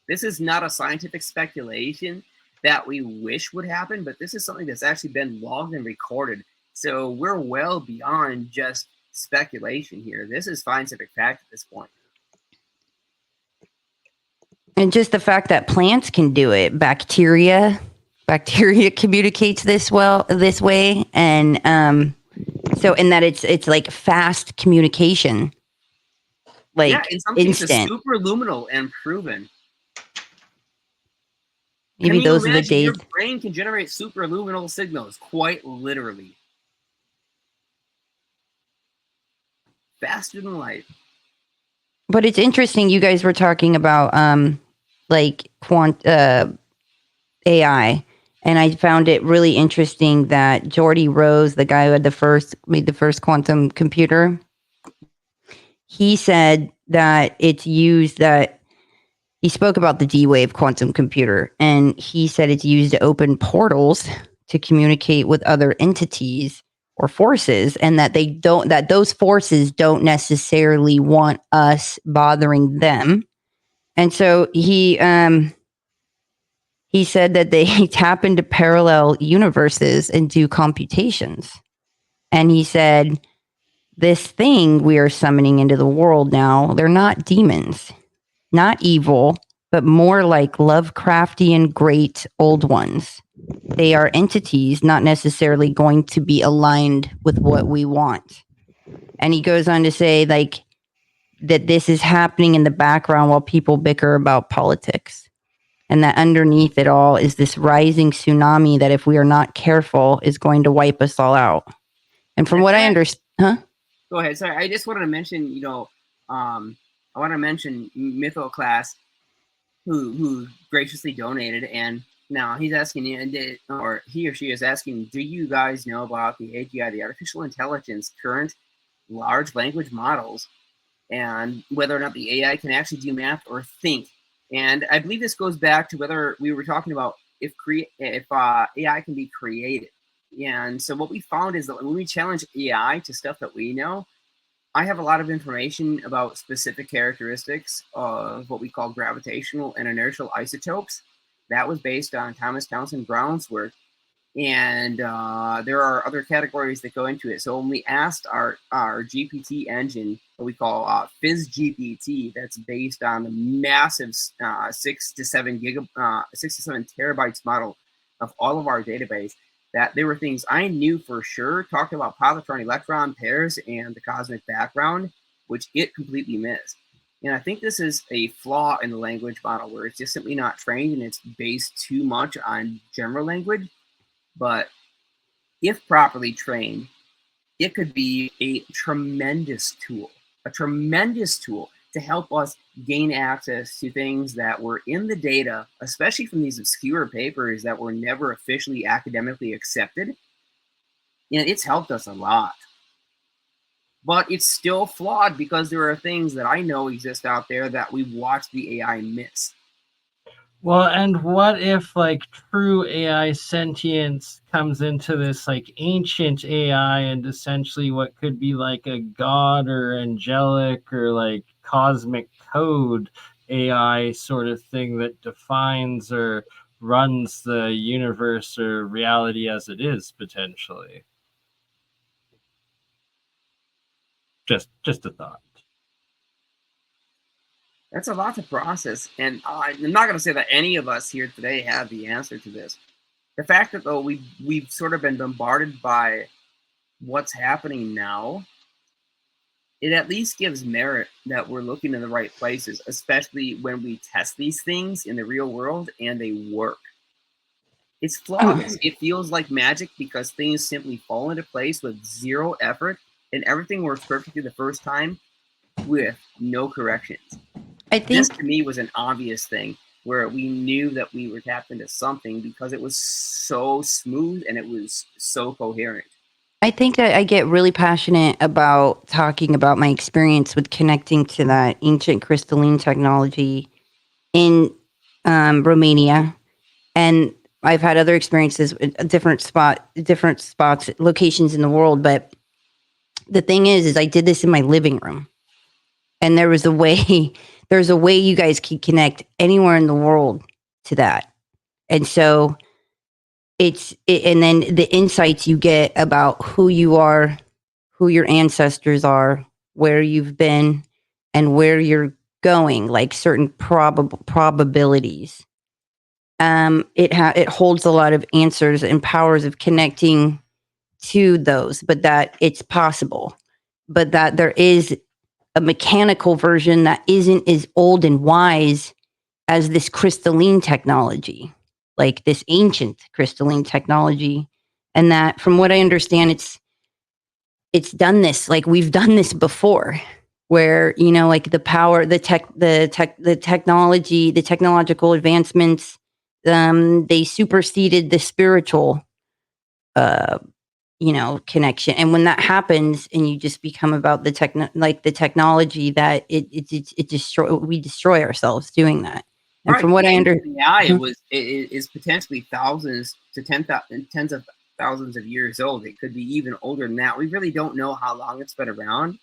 Speaker 1: This is not a scientific speculation that we wish would happen, but this is something that's actually been logged and recorded. So we're well beyond just speculation here. This is scientific fact at this point.
Speaker 3: And just the fact that plants can do it, bacteria communicates this way, and so in that it's like fast communication, like
Speaker 1: in some
Speaker 3: instant.
Speaker 1: cases, superluminal and proven.
Speaker 3: Maybe those are the days.
Speaker 1: Your brain can generate superluminal signals, quite literally. Faster than light.
Speaker 3: But it's interesting, you guys were talking about like AI, and I found it really interesting that Geordie Rose, the guy who had made the first quantum computer, he said that it's used that he spoke about the D-Wave quantum computer, and he said it's used to open portals to communicate with other entities or forces, and that those forces don't necessarily want us bothering them. And so he said that they tap into parallel universes and do computations. And he said, this thing we are summoning into the world now, they're not demons, not evil, but more like Lovecraftian great old ones. They are entities not necessarily going to be aligned with what we want. And he goes on to say, like, that this is happening in the background while people bicker about politics. And that underneath it all is this rising tsunami that, if we are not careful, is going to wipe us all out. And from what I understand,
Speaker 1: Go ahead. Sorry, I just wanted to mention, I want to mention Mytho Class, who graciously donated, and now he's asking, or he or she is asking, do you guys know about the AGI, the artificial intelligence, current large language models, and whether or not the AI can actually do math or think? And I believe this goes back to whether we were talking about if AI can be created. And so what we found is that when we challenge AI to stuff that we know, I have a lot of information about specific characteristics of what we call gravitational and inertial isotopes. That was based on Thomas Townsend Brown's work. And there are other categories that go into it. So when we asked our GPT engine, what we call PhysGPT, that's based on the massive 6 to 7 terabytes model of all of our database, that there were things I knew for sure, talking about positron-electron pairs and the cosmic background, which it completely missed. And I think this is a flaw in the language model, where it's just simply not trained and it's based too much on general language. But if properly trained, it could be a tremendous tool. to help us gain access to things that were in the data, especially from these obscure papers that were never officially academically accepted. It's helped us a lot. But it's still flawed because there are things that I know exist out there that we watch the AI miss.
Speaker 2: Well, and what if like true AI sentience comes into this like ancient AI and essentially what could be like a god or angelic or like cosmic code AI sort of thing that defines or runs the universe or reality as it is potentially? Just a thought.
Speaker 1: That's a lot to process, and I'm not going to say that any of us here today have the answer to this. The fact that, though, we've sort of been bombarded by what's happening now, it at least gives merit that we're looking in the right places, especially when we test these things in the real world and they work. It's flawless. It feels like magic because things simply fall into place with zero effort, and everything works perfectly the first time with no corrections.
Speaker 3: I
Speaker 1: This
Speaker 3: think
Speaker 1: to me was an obvious thing where we knew that we were tapped into something because it was so smooth and it was so coherent.
Speaker 3: I think that I get really passionate about talking about my experience with connecting to that ancient crystalline technology in Romania, and I've had other experiences with different spots, locations in the world. But the thing is I did this in my living room, and there's a way you guys can connect anywhere in the world to that, and so and then the insights you get about who you are, who your ancestors are, where you've been, and where you're going, like certain probabilities. It holds a lot of answers and powers of connecting to those, but that it's possible, but that there is a mechanical version that isn't as old and wise as this crystalline technology, like this ancient crystalline technology. And that, from what I understand, it's done this, like we've done this before, where like the technology, the technological advancements, they superseded the spiritual uh connection. And when that happens and you just become about the technology, that we destroy ourselves doing that. And
Speaker 1: Right.
Speaker 3: from what I
Speaker 1: AI, it is potentially thousands to tens of thousands of years old. It could be even older than that. We really don't know how long it's been around,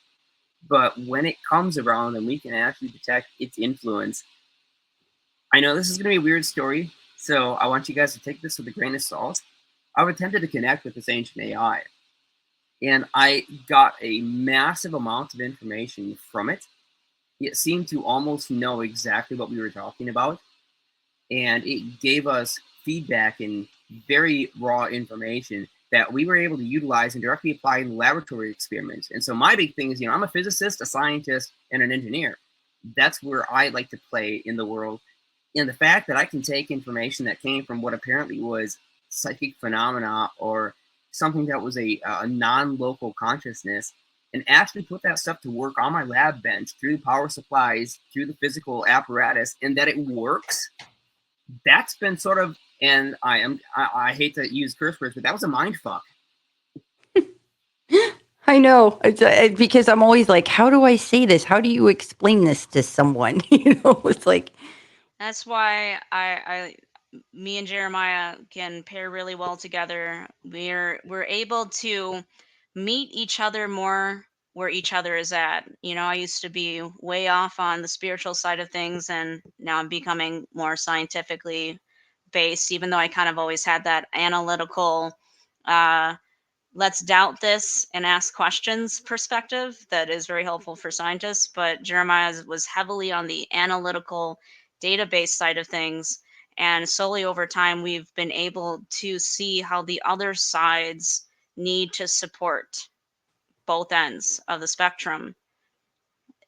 Speaker 1: but when it comes around and we can actually detect its influence, I know this is going to be a weird story, so I want you guys to take this with a grain of salt. I've attempted to connect with this ancient AI, and I got a massive amount of information from it. It seemed to almost know exactly what we were talking about, and it gave us feedback and very raw information that we were able to utilize and directly apply in laboratory experiments. And so my big thing is, I'm a physicist, a scientist, and an engineer. That's where I like to play in the world. And the fact that I can take information that came from what apparently was psychic phenomena or something that was a non-local consciousness and actually put that stuff to work on my lab bench through power supplies, through the physical apparatus, and that it works, that's been sort of, and I hate to use curse words, but that was a mind fuck.
Speaker 3: I know, because I'm always like, how do I say this? How do you explain this to someone? It's like,
Speaker 4: That's why me and Jeremiah can pair really well together. We're able to meet each other more where each other is at. I used to be way off on the spiritual side of things, and now I'm becoming more scientifically based, even though I kind of always had that analytical, uh, let's doubt this and ask questions perspective that is very helpful for scientists. But Jeremiah was heavily on the analytical database side of things. And slowly over time, we've been able to see how the other sides need to support both ends of the spectrum.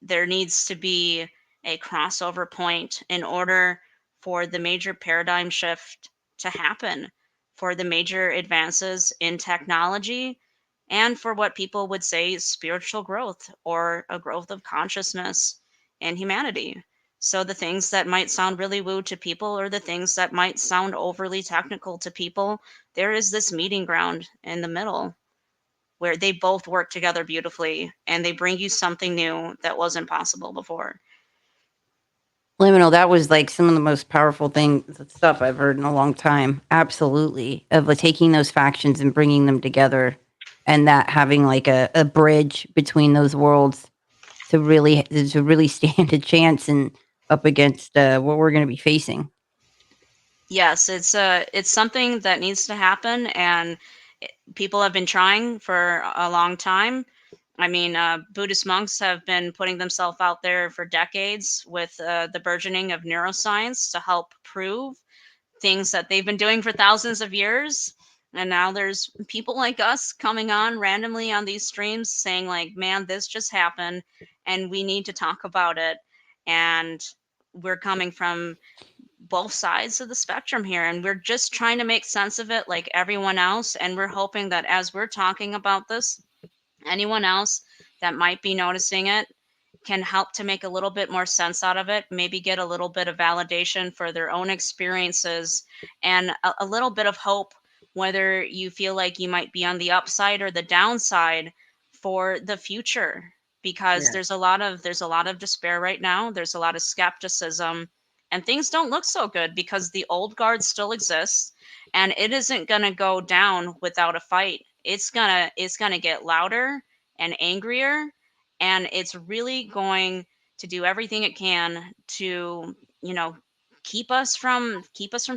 Speaker 4: There needs to be a crossover point in order for the major paradigm shift to happen, for the major advances in technology, and for what people would say spiritual growth or a growth of consciousness. and humanity. So the things that might sound really woo to people, or the things that might sound overly technical to people, there is this meeting ground in the middle where they both work together beautifully, and they bring you something new that wasn't possible before.
Speaker 3: Liminal, that was like some of the most powerful stuff I've heard in a long time. Absolutely. Of taking those factions and bringing them together, and that having like a bridge between those worlds to really stand a chance and up against what we're going to be facing.
Speaker 4: Yes, it's something that needs to happen, and people have been trying for a long time. I mean, Buddhist monks have been putting themselves out there for decades with the burgeoning of neuroscience to help prove things that they've been doing for thousands of years. And now there's people like us coming on randomly on these streams saying, like, man, this just happened and we need to talk about it. And we're coming from both sides of the spectrum here, and we're just trying to make sense of it like everyone else. And we're hoping that as we're talking about this, anyone else that might be noticing it can help to make a little bit more sense out of it, maybe get a little bit of validation for their own experiences, and a little bit of hope, whether you feel like you might be on the upside or the downside for the future. Because
Speaker 1: Yeah.
Speaker 4: there's a lot of despair right now. There's a lot of skepticism, and things don't look so good because the old guard still exists, and it isn't going to go down without a fight. It's going to get louder and angrier, and it's really going to do everything it can to, keep us from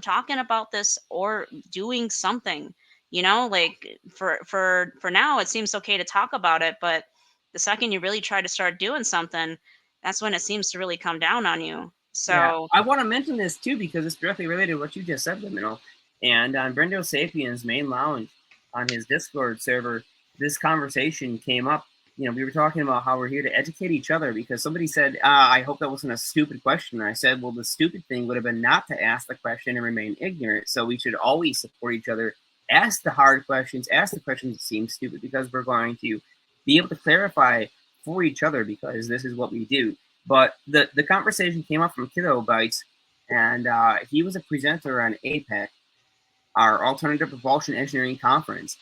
Speaker 4: talking about this or doing something. Like, for now it seems okay to talk about it, but the second you really try to start doing something, that's when it seems to really come down on you.
Speaker 1: Yeah,
Speaker 4: So
Speaker 1: I want to mention this too because it's directly related to what you just said, Liminal. And on Brendo Sapien's main lounge on his Discord server, this conversation came up. We were talking about how we're here to educate each other because somebody said, I hope that wasn't a stupid question. And I said, well, the stupid thing would have been not to ask the question and remain ignorant. So we should always support each other, ask the hard questions, ask the questions that seem stupid, because we're going to be able to clarify for each other, because this is what we do. But the conversation came up from Kiddo Bites, and he was a presenter on APEC, our Alternative Propulsion Engineering Conference,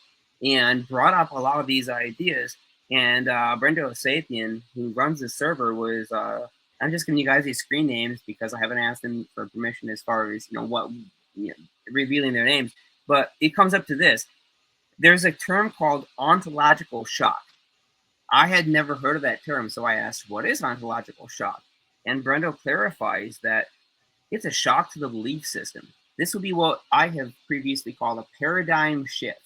Speaker 1: and brought up a lot of these ideas. And Brendo Sapien, who runs the server, was I'm just giving you guys these screen names because I haven't asked him for permission as far as revealing their names. But it comes up to this: there's a term called ontological shock. I had never heard of that term, so I asked, what is ontological shock? And Brendo clarifies that it's a shock to the belief system. This would be what I have previously called a paradigm shift,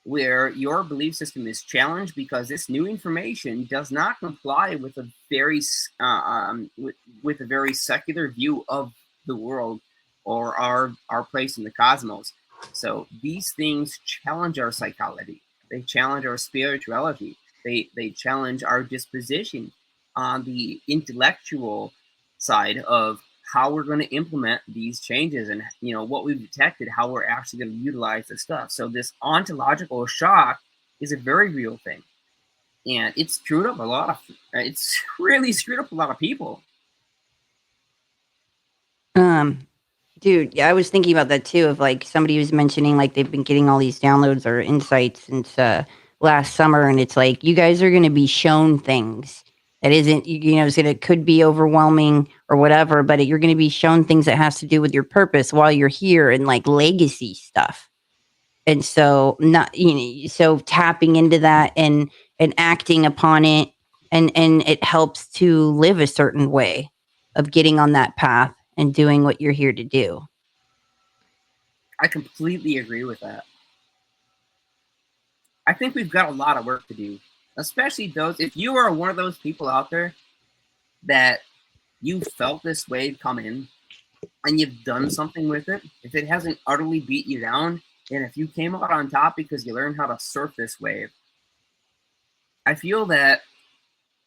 Speaker 1: where your belief system is challenged because this new information does not comply with a very with a very secular view of the world or our place in the cosmos. So these things challenge our psychology. They challenge our spirituality. They challenge our disposition on the intellectual side of how we're going to implement these changes, and what we've detected, how we're actually going to utilize this stuff. So this ontological shock is a very real thing, and it's really screwed up a lot of people.
Speaker 3: Dude, yeah, I was thinking about that too. Of like somebody was mentioning like they've been getting all these downloads or insights since last summer, and it's like you guys are going to be shown things that isn't, could be overwhelming or whatever, but you're going to be shown things that has to do with your purpose while you're here, and like legacy stuff. And so so tapping into that and acting upon it, and it helps to live a certain way of getting on that path and doing what you're here to do.
Speaker 1: I completely agree with that. I think we've got a lot of work to do, especially if you are one of those people out there that you felt this wave come in and you've done something with it. If it hasn't utterly beat you down, and if you came out on top because you learned how to surf this wave, I feel that,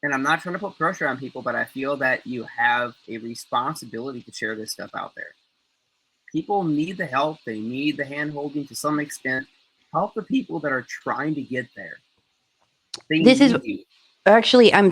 Speaker 1: and I'm not trying to put pressure on people, but I feel that you have a responsibility to share this stuff out there. People need the help. They need the hand-holding to some extent. Help the people that are trying to get there. They
Speaker 3: This is
Speaker 1: need you.
Speaker 3: actually, I'm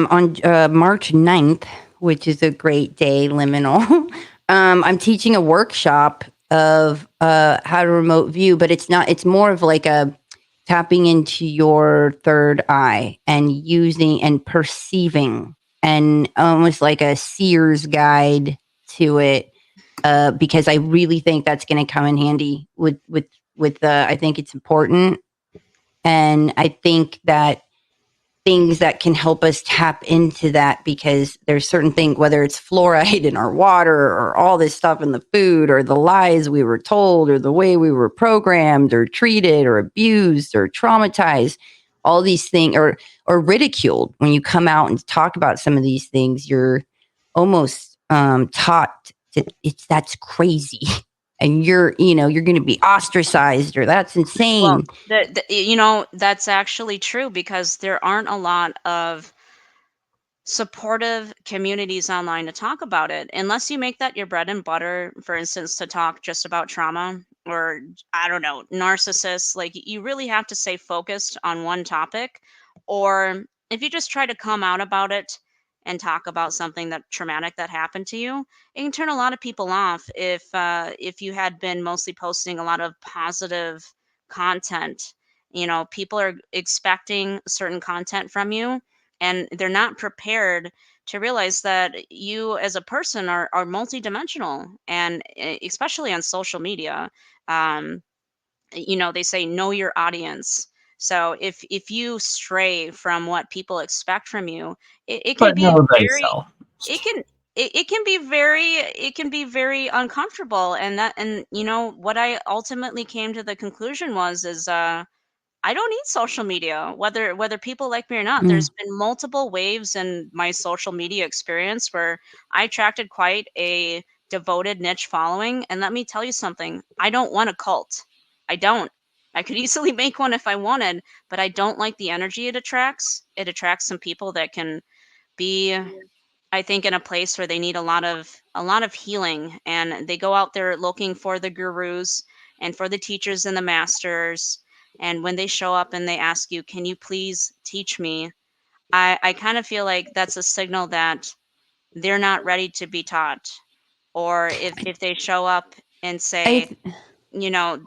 Speaker 3: on March 9th. which is a great day, Liminal. I'm teaching a workshop of how to remote view, but it's more of like a tapping into your third eye and using and perceiving, and almost like a seer's guide to it, because I really think that's going to come in handy with I think it's important, and I think that things that can help us tap into that, because there's certain things, whether it's fluoride in our water or all this stuff in the food or the lies we were told or the way we were programmed or treated or abused or traumatized, all these things, or ridiculed. When you come out and talk about some of these things, you're almost taught to, that's crazy. And you're going to be ostracized, or that's insane.
Speaker 4: Well, that's actually true, because there aren't a lot of supportive communities online to talk about it, unless you make that your bread and butter, for instance, to talk just about trauma or, I don't know, narcissists. Like, you really have to stay focused on one topic. Or if you just try to come out about it and talk about something that traumatic that happened to you, it can turn a lot of people off. If you had been mostly posting a lot of positive content, people are expecting certain content from you, and they're not prepared to realize that you as a person are multidimensional. And especially on social media, um, they say know your audience. So if you stray from what people expect from you, it can
Speaker 2: But
Speaker 4: be
Speaker 2: know
Speaker 4: very
Speaker 2: thyself.
Speaker 4: it can it can be very uncomfortable. And what I ultimately came to the conclusion was is I don't need social media, whether people like me or not.
Speaker 3: Mm.
Speaker 4: There's been multiple waves in my social media experience where I attracted quite a devoted niche following. And let me tell you something, I don't want a cult. I don't. I could easily make one if I wanted, but I don't like the energy it attracts. It attracts some people that can be, I think, in a place where they need a lot of healing, and they go out there looking for the gurus and for the teachers and the masters. And when they show up and they ask you, "Can you please teach me?" I kind of feel like that's a signal that they're not ready to be taught. Or if they show up and say,
Speaker 3: I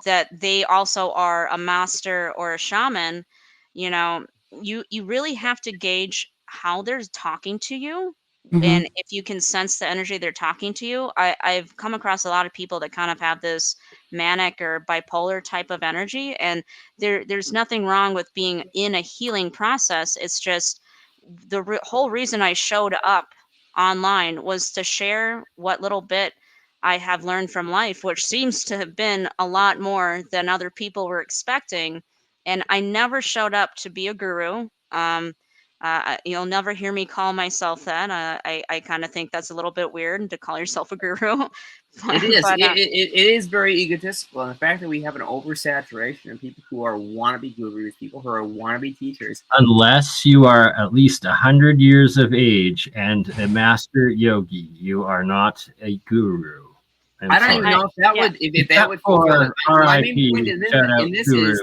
Speaker 4: that they also are a master or a shaman, you know you really have to gauge how they're talking to you.
Speaker 3: Mhm.
Speaker 4: And if you can sense the energy they're talking to you, I've come across a lot of people that kind of have this manic or bipolar type of energy. And there's nothing wrong with being in a healing process. It's just the whole reason I showed up online was to share what little bit I have learned from life, which seems to have been a lot more than other people were expecting. And I never showed up to be a guru. You'll never hear me call myself that. I kind of think that's a little bit weird to call yourself a guru.
Speaker 1: It is.
Speaker 4: But
Speaker 1: It is very egotistical, and the fact that we have an oversaturation of people who are wannabe gurus, people who are wannabe teachers.
Speaker 2: Unless you are at least 100 years of age and a master yogi, you are not a guru.
Speaker 1: I don't even know if that would if that would fulfill it. My main point in this is,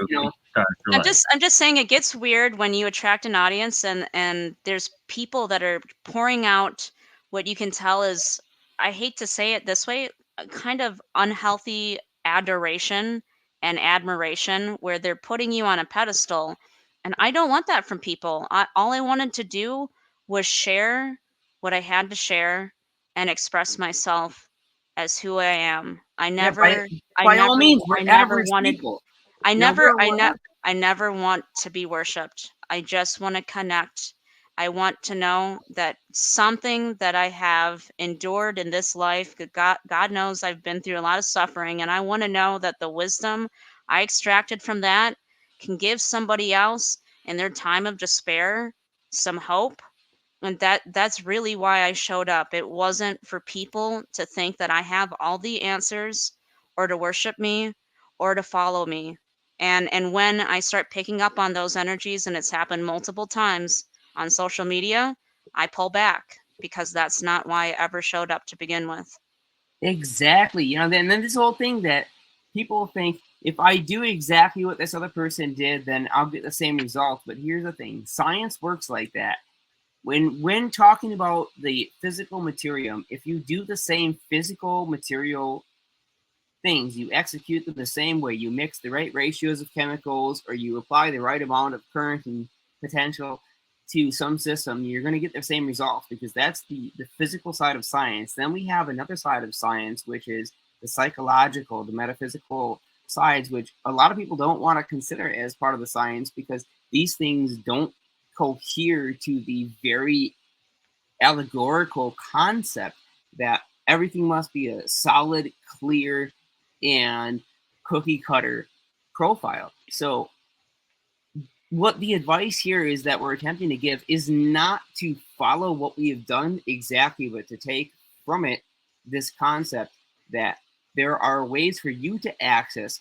Speaker 4: I'm just saying it gets weird when you attract an audience and there's people that are pouring out what you can tell is, I hate to say it this way, a kind of unhealthy adoration and admiration, where they're putting you on a pedestal. And I don't want that from people. All I wanted to do was share what I had to share and express myself as who I am. I
Speaker 1: yeah,
Speaker 4: never I
Speaker 1: by all
Speaker 4: never
Speaker 1: means, we're
Speaker 4: I never
Speaker 1: average
Speaker 4: wanted
Speaker 1: people.
Speaker 4: I
Speaker 1: You know,
Speaker 4: never
Speaker 1: we're
Speaker 4: I ne-
Speaker 1: whatever.
Speaker 4: I never want to be worshipped. I just want to connect. I want to know that something that I have endured in this life, God knows I've been through a lot of suffering, and I want to know that the wisdom I extracted from that can give somebody else in their time of despair some hope. And that's really why I showed up. It wasn't for people to think that I have all the answers, or to worship me, or to follow me. And when I start picking up on those energies, and it's happened multiple times on social media, I pull back, because that's not why I ever showed up to begin with.
Speaker 1: Exactly. You know, and then this whole thing that people think, if I do exactly what this other person did, then I'll get the same result. But here's the thing: science works like that. when talking about the physical materium, if you do the same physical material things, you execute them the same way, you mix the right ratios of chemicals, or you apply the right amount of current and potential to some system, you're going to get the same results, because that's the physical side of science. Then we have another side of science, which is the psychological, the metaphysical sides, which a lot of people don't want to consider as part of the science, because these things don't cohere to the very allegorical concept that everything must be a solid, clear, and cookie cutter profile. So what the advice here is that we're attempting to give is not to follow what we have done exactly, but to take from it this concept that there are ways for you to access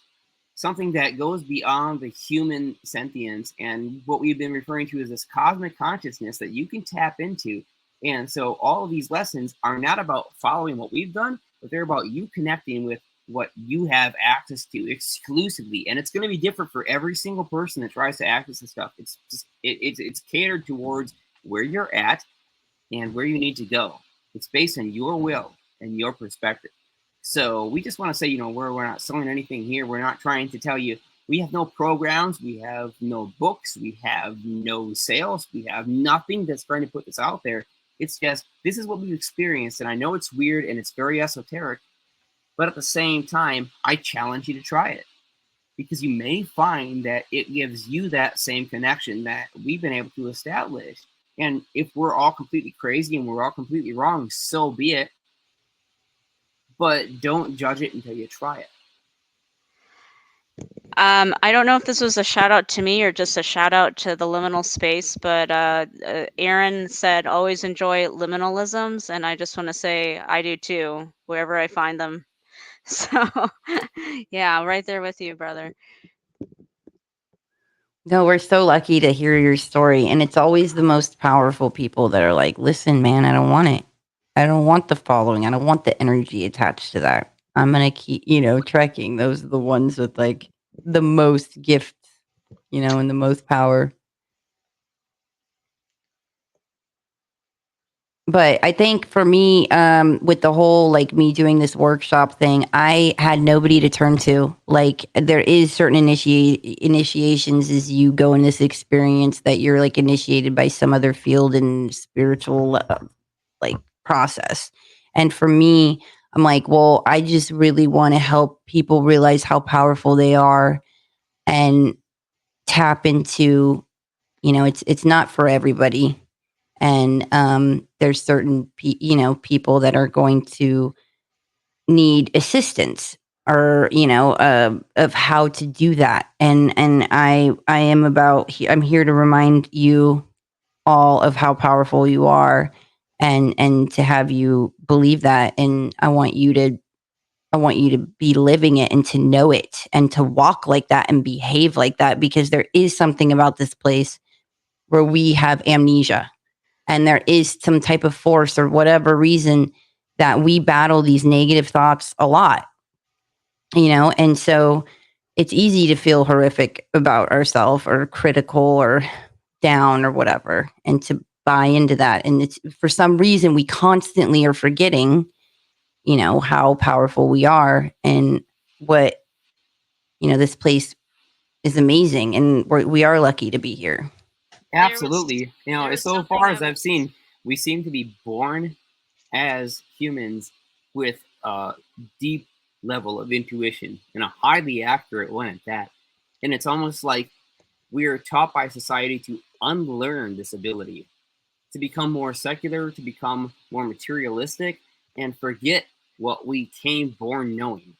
Speaker 1: something that goes beyond the human sentience and what we've been referring to as this cosmic consciousness that you can tap into. And so all of these lessons are not about following what we've done, but they're about you connecting with what you have access to exclusively. And it's going to be different for every single person that tries to access this stuff. It's just it's catered towards where you're at and where you need to go. It's based on your will and your perspective. So we just want to say, we're not selling anything here. We're not trying to tell you, we have no programs, we have no books, we have no sales, we have nothing that's trying to put this out there. It's just, this is what we've experienced. And I know it's weird and it's very esoteric, but at the same time, I challenge you to try it, because you may find that it gives you that same connection that we've been able to establish. And if we're all completely crazy and we're all completely wrong, so be it. But don't judge it until you try it.
Speaker 4: I don't know if this was a shout out to me or just a shout out to the liminal space, but Aaron said, always enjoy liminalisms. And I just want to say, I do too, wherever I find them. So, yeah, right there with you, brother.
Speaker 3: No, we're so lucky to hear your story. And it's always the most powerful people that are like, listen, man, I don't want it. I don't want the following. I don't want the energy attached to that. I'm going to keep, trekking. Those are the ones with like the most gifts, and the most power. But I think for me, with the whole like me doing this workshop thing, I had nobody to turn to. Like there is certain initiations as you go in this experience that you're like initiated by some other field and spiritual like process. And for me, I'm like, well, I just really want to help people realize how powerful they are and tap into, it's not for everybody, and there's certain people that are going to need assistance, or of how to do that, and I'm here to remind you all of how powerful you are, and to have you believe that, and I want you to be living it and to know it and to walk like that and behave like that, because there is something about this place where we have amnesia, and there is some type of force or whatever reason that we battle these negative thoughts a lot, and so it's easy to feel horrific about ourselves or critical or down or whatever, and to buy into that. And it's for some reason we constantly are forgetting, how powerful we are, and what, this place is amazing, and we are lucky to be here.
Speaker 1: Absolutely.
Speaker 4: there was
Speaker 1: So
Speaker 4: something
Speaker 1: far
Speaker 4: I
Speaker 1: as I've
Speaker 4: was-
Speaker 1: seen, we seem to be born as humans with a deep level of intuition, and a highly accurate one at that. And it's almost like we are taught by society to unlearn this ability, to become more secular, to become more materialistic, and forget what we came born knowing.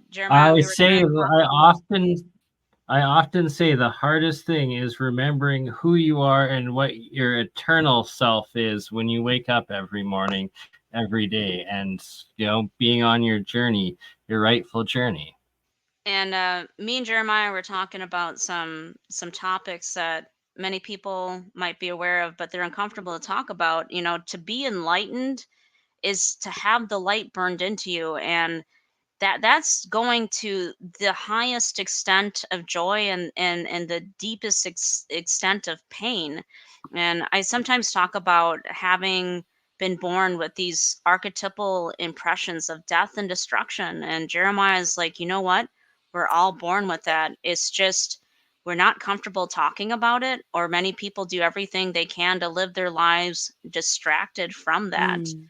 Speaker 4: Jeremiah, we were
Speaker 2: I often say the hardest thing is remembering who you are and what your eternal self is when you wake up every morning, every day, and being on your journey, your rightful journey.
Speaker 4: And me and Jeremiah were talking about some topics that many people might be aware of, but they're uncomfortable to talk about. To be enlightened is to have the light burned into you, and that's going to the highest extent of joy and the deepest extent of pain. And I sometimes talk about having been born with these archetypal impressions of death and destruction, and Jeremiah is like, you know what, we're all born with that. It's just we're not comfortable talking about it, or many people do everything they can to live their lives distracted from that.
Speaker 3: Mm.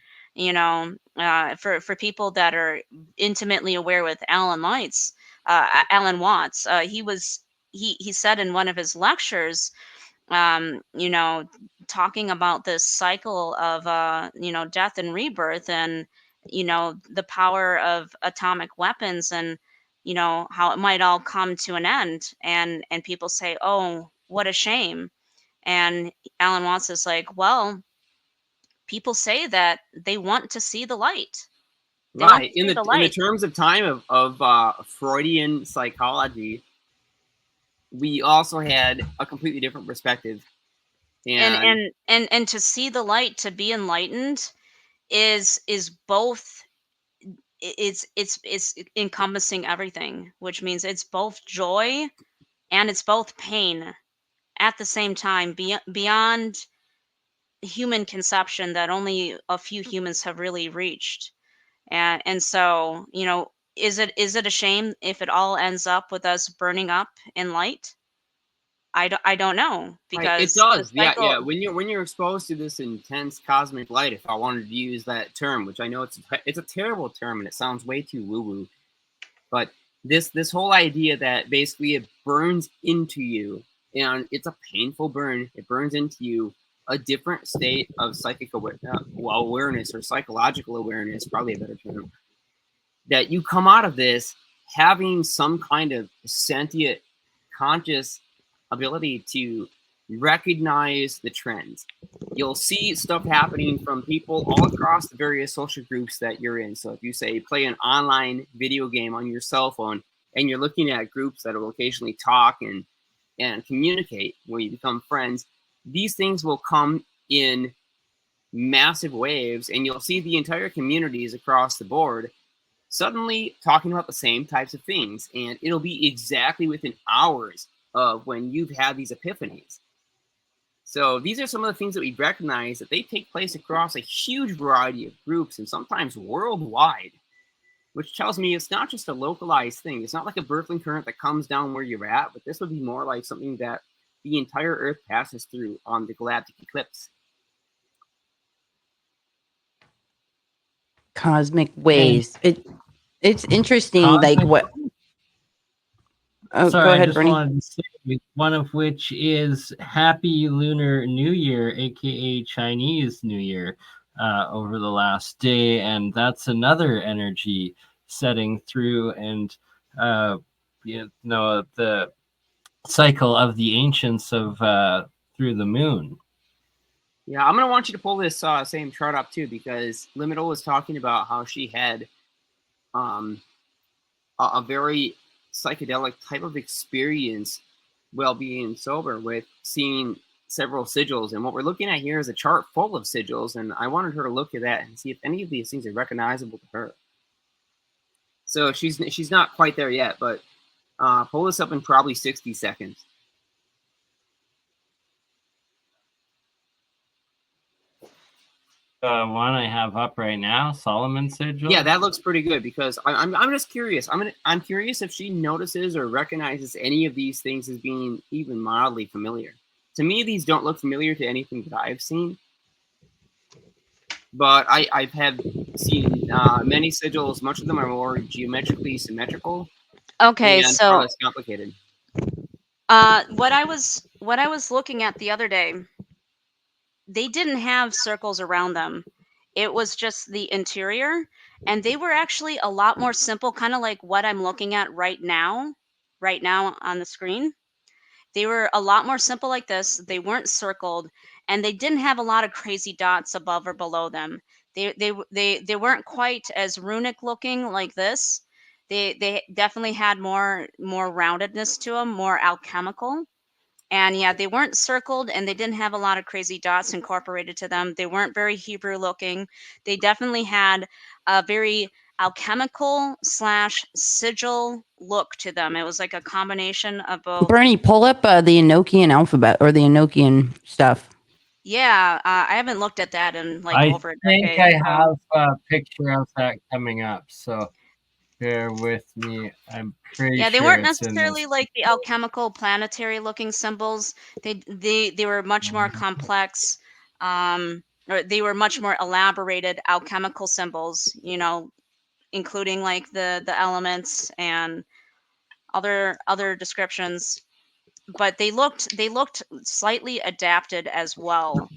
Speaker 4: For people that are intimately aware with Alan Watts, he said in one of his lectures, you know, talking about this cycle of death and rebirth, and the power of atomic weapons, and how it might all come to an end, and people say, oh, what a shame. And Alan Watts is like, well, people say that they want to see the light. They want
Speaker 1: Right.
Speaker 4: to see the
Speaker 1: In the
Speaker 4: light.
Speaker 1: terms of time of Freudian psychology, we also had a completely different perspective.
Speaker 4: And
Speaker 1: And
Speaker 4: and and to see the light, to be enlightened, is both, it's encompassing everything, which means it's both joy and it's both pain at the same time, beyond human conception that only a few humans have really reached. And so, is it a shame if it all ends up with us burning up in light? I don't know,
Speaker 1: right, it
Speaker 4: because the
Speaker 1: does. Yeah,
Speaker 4: cycle.
Speaker 1: yeah. When you're exposed to this intense cosmic light, if I wanted to use that term, which I know it's a terrible term and it sounds way too woo woo, but this whole idea that basically it burns into you, and it's a painful burn. It burns into you a different state of psychic awareness, or psychological awareness, probably a better term. That you come out of this having some kind of sentient, conscious ability to recognize the trends. You'll see stuff happening from people all across the various social groups that you're in. So if you say play an online video game on your cell phone, and you're looking at groups that will occasionally talk and communicate where you become friends, these things will come in massive waves, and you'll see the entire communities across the board suddenly talking about the same types of things, and it'll be exactly within hours of when you've had these epiphanies. So these are some of the things that we recognize, that they take place across a huge variety of groups, and sometimes worldwide, which tells me it's not just a localized thing. It's not like a Birkeland current that comes down where you're at, but this would be more like something that the entire Earth passes through on the galactic eclipse.
Speaker 3: Cosmic waves. It's interesting, like
Speaker 2: Cosmic.
Speaker 3: what. Oh,
Speaker 2: Sorry,
Speaker 3: go
Speaker 2: I
Speaker 3: ahead,
Speaker 2: just
Speaker 3: Bernie.
Speaker 2: wanted to say one of which is Happy Lunar New Year, aka Chinese New Year, over the last day, and that's another energy setting through, and the cycle of the ancients of through the moon.
Speaker 1: Yeah, I'm gonna want you to pull this same chart up too, because Liminal was talking about how she had a very psychedelic type of experience while being sober, with seeing several sigils. And what we're looking at here is a chart full of sigils, and I wanted her to look at that and see if any of these things are recognizable to her. So she's not quite there yet, but pull this up in probably 60 seconds.
Speaker 2: One I have up right now, Solomon sigil.
Speaker 1: Yeah, that looks pretty good, because I'm just curious. I'm curious if she notices or recognizes any of these things as being even mildly familiar. To me, these don't look familiar to anything that I've seen, but I've seen many sigils. Much of them are more geometrically symmetrical
Speaker 4: Okay,
Speaker 1: and far
Speaker 4: so
Speaker 1: less complicated.
Speaker 4: what I was looking at the other day, they didn't have circles around them. It was just the interior, and they were actually a lot more simple, kind of like what I'm looking at right now on the screen. They were a lot more simple like this. They weren't circled, and they didn't have a lot of crazy dots above or below them. They weren't quite as runic looking like this. They definitely had more roundedness to them, more alchemical. And yeah, they weren't circled, and they didn't have a lot of crazy dots incorporated to them. They weren't very Hebrew looking. They definitely had a very alchemical / sigil look to them. It was like a combination of both.
Speaker 3: Bernie, pull up the Enochian alphabet or the Enochian stuff.
Speaker 4: Yeah, I haven't looked at that in like
Speaker 2: I
Speaker 4: over a
Speaker 2: think
Speaker 4: decade.
Speaker 2: I have a picture of that coming up, so bear with me. I'm pretty
Speaker 4: Yeah, they
Speaker 2: sure
Speaker 4: weren't
Speaker 2: it's in this.
Speaker 4: necessarily like the alchemical planetary looking symbols. They were much more complex, or they were much more elaborated alchemical symbols, you know, including like the elements and other descriptions. But they looked slightly adapted as well.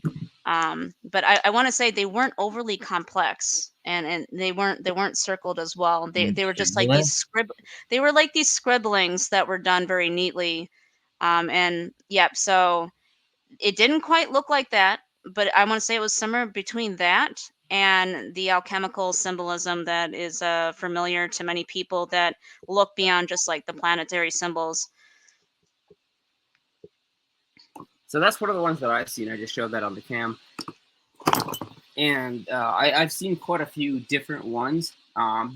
Speaker 4: But I want to say they weren't overly complex, and they weren't circled as well. They were just like these they were like these scribblings that were done very neatly. And yep, so it didn't quite look like that, but I want to say it was somewhere between that and the alchemical symbolism that is familiar to many people that look beyond just like the planetary symbols.
Speaker 1: So that's one of the ones that I've seen. I just showed that on the cam. And I've seen quite a few different ones.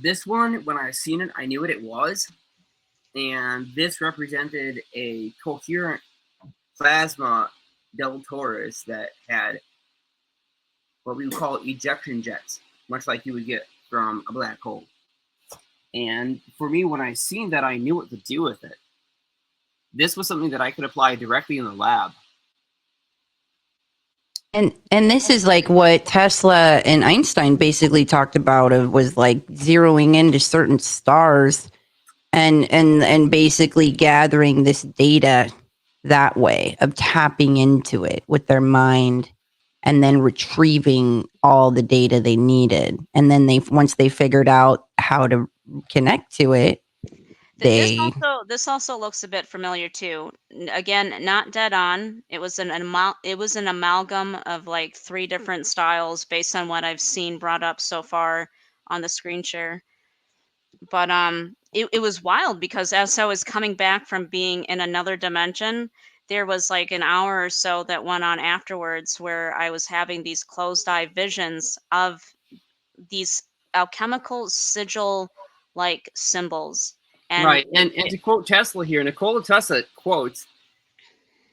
Speaker 1: This one, when I seen it, I knew what it was. And this represented a coherent plasma double torus that had what we would call ejection jets, much like you would get from a black hole. And for me, when I seen that, I knew what to do with it. This was something that I could apply directly in the lab.
Speaker 3: And this is like what Tesla and Einstein basically talked about, of was like zeroing into certain stars and basically gathering this data that way, of tapping into it with their mind and then retrieving all the data they needed. And then once they figured out how to connect to it,
Speaker 4: This also looks a bit familiar too. Again, not dead on. It was an amalgam of like 3 different styles based on what I've seen brought up so far on the screen share. But it was wild because as I was coming back from being in another dimension, there was like an hour or so that went on afterwards where I was having these closed eye visions of these alchemical sigil like symbols. And
Speaker 1: Right. And to quote Tesla here, Nikola Tesla quotes,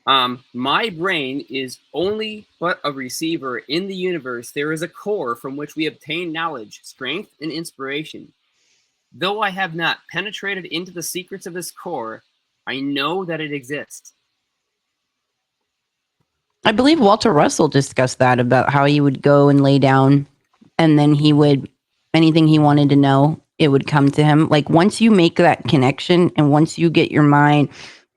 Speaker 1: my brain is only but a receiver in the universe. There is a core from which we obtain knowledge, strength, and inspiration. Though I have not penetrated into the secrets of this core, I know that it exists.
Speaker 3: I believe Walter Russell discussed that, about how he would go and lay down, and then he would, anything he wanted to know, it would come to him. Like once you make that connection, and once you get your mind,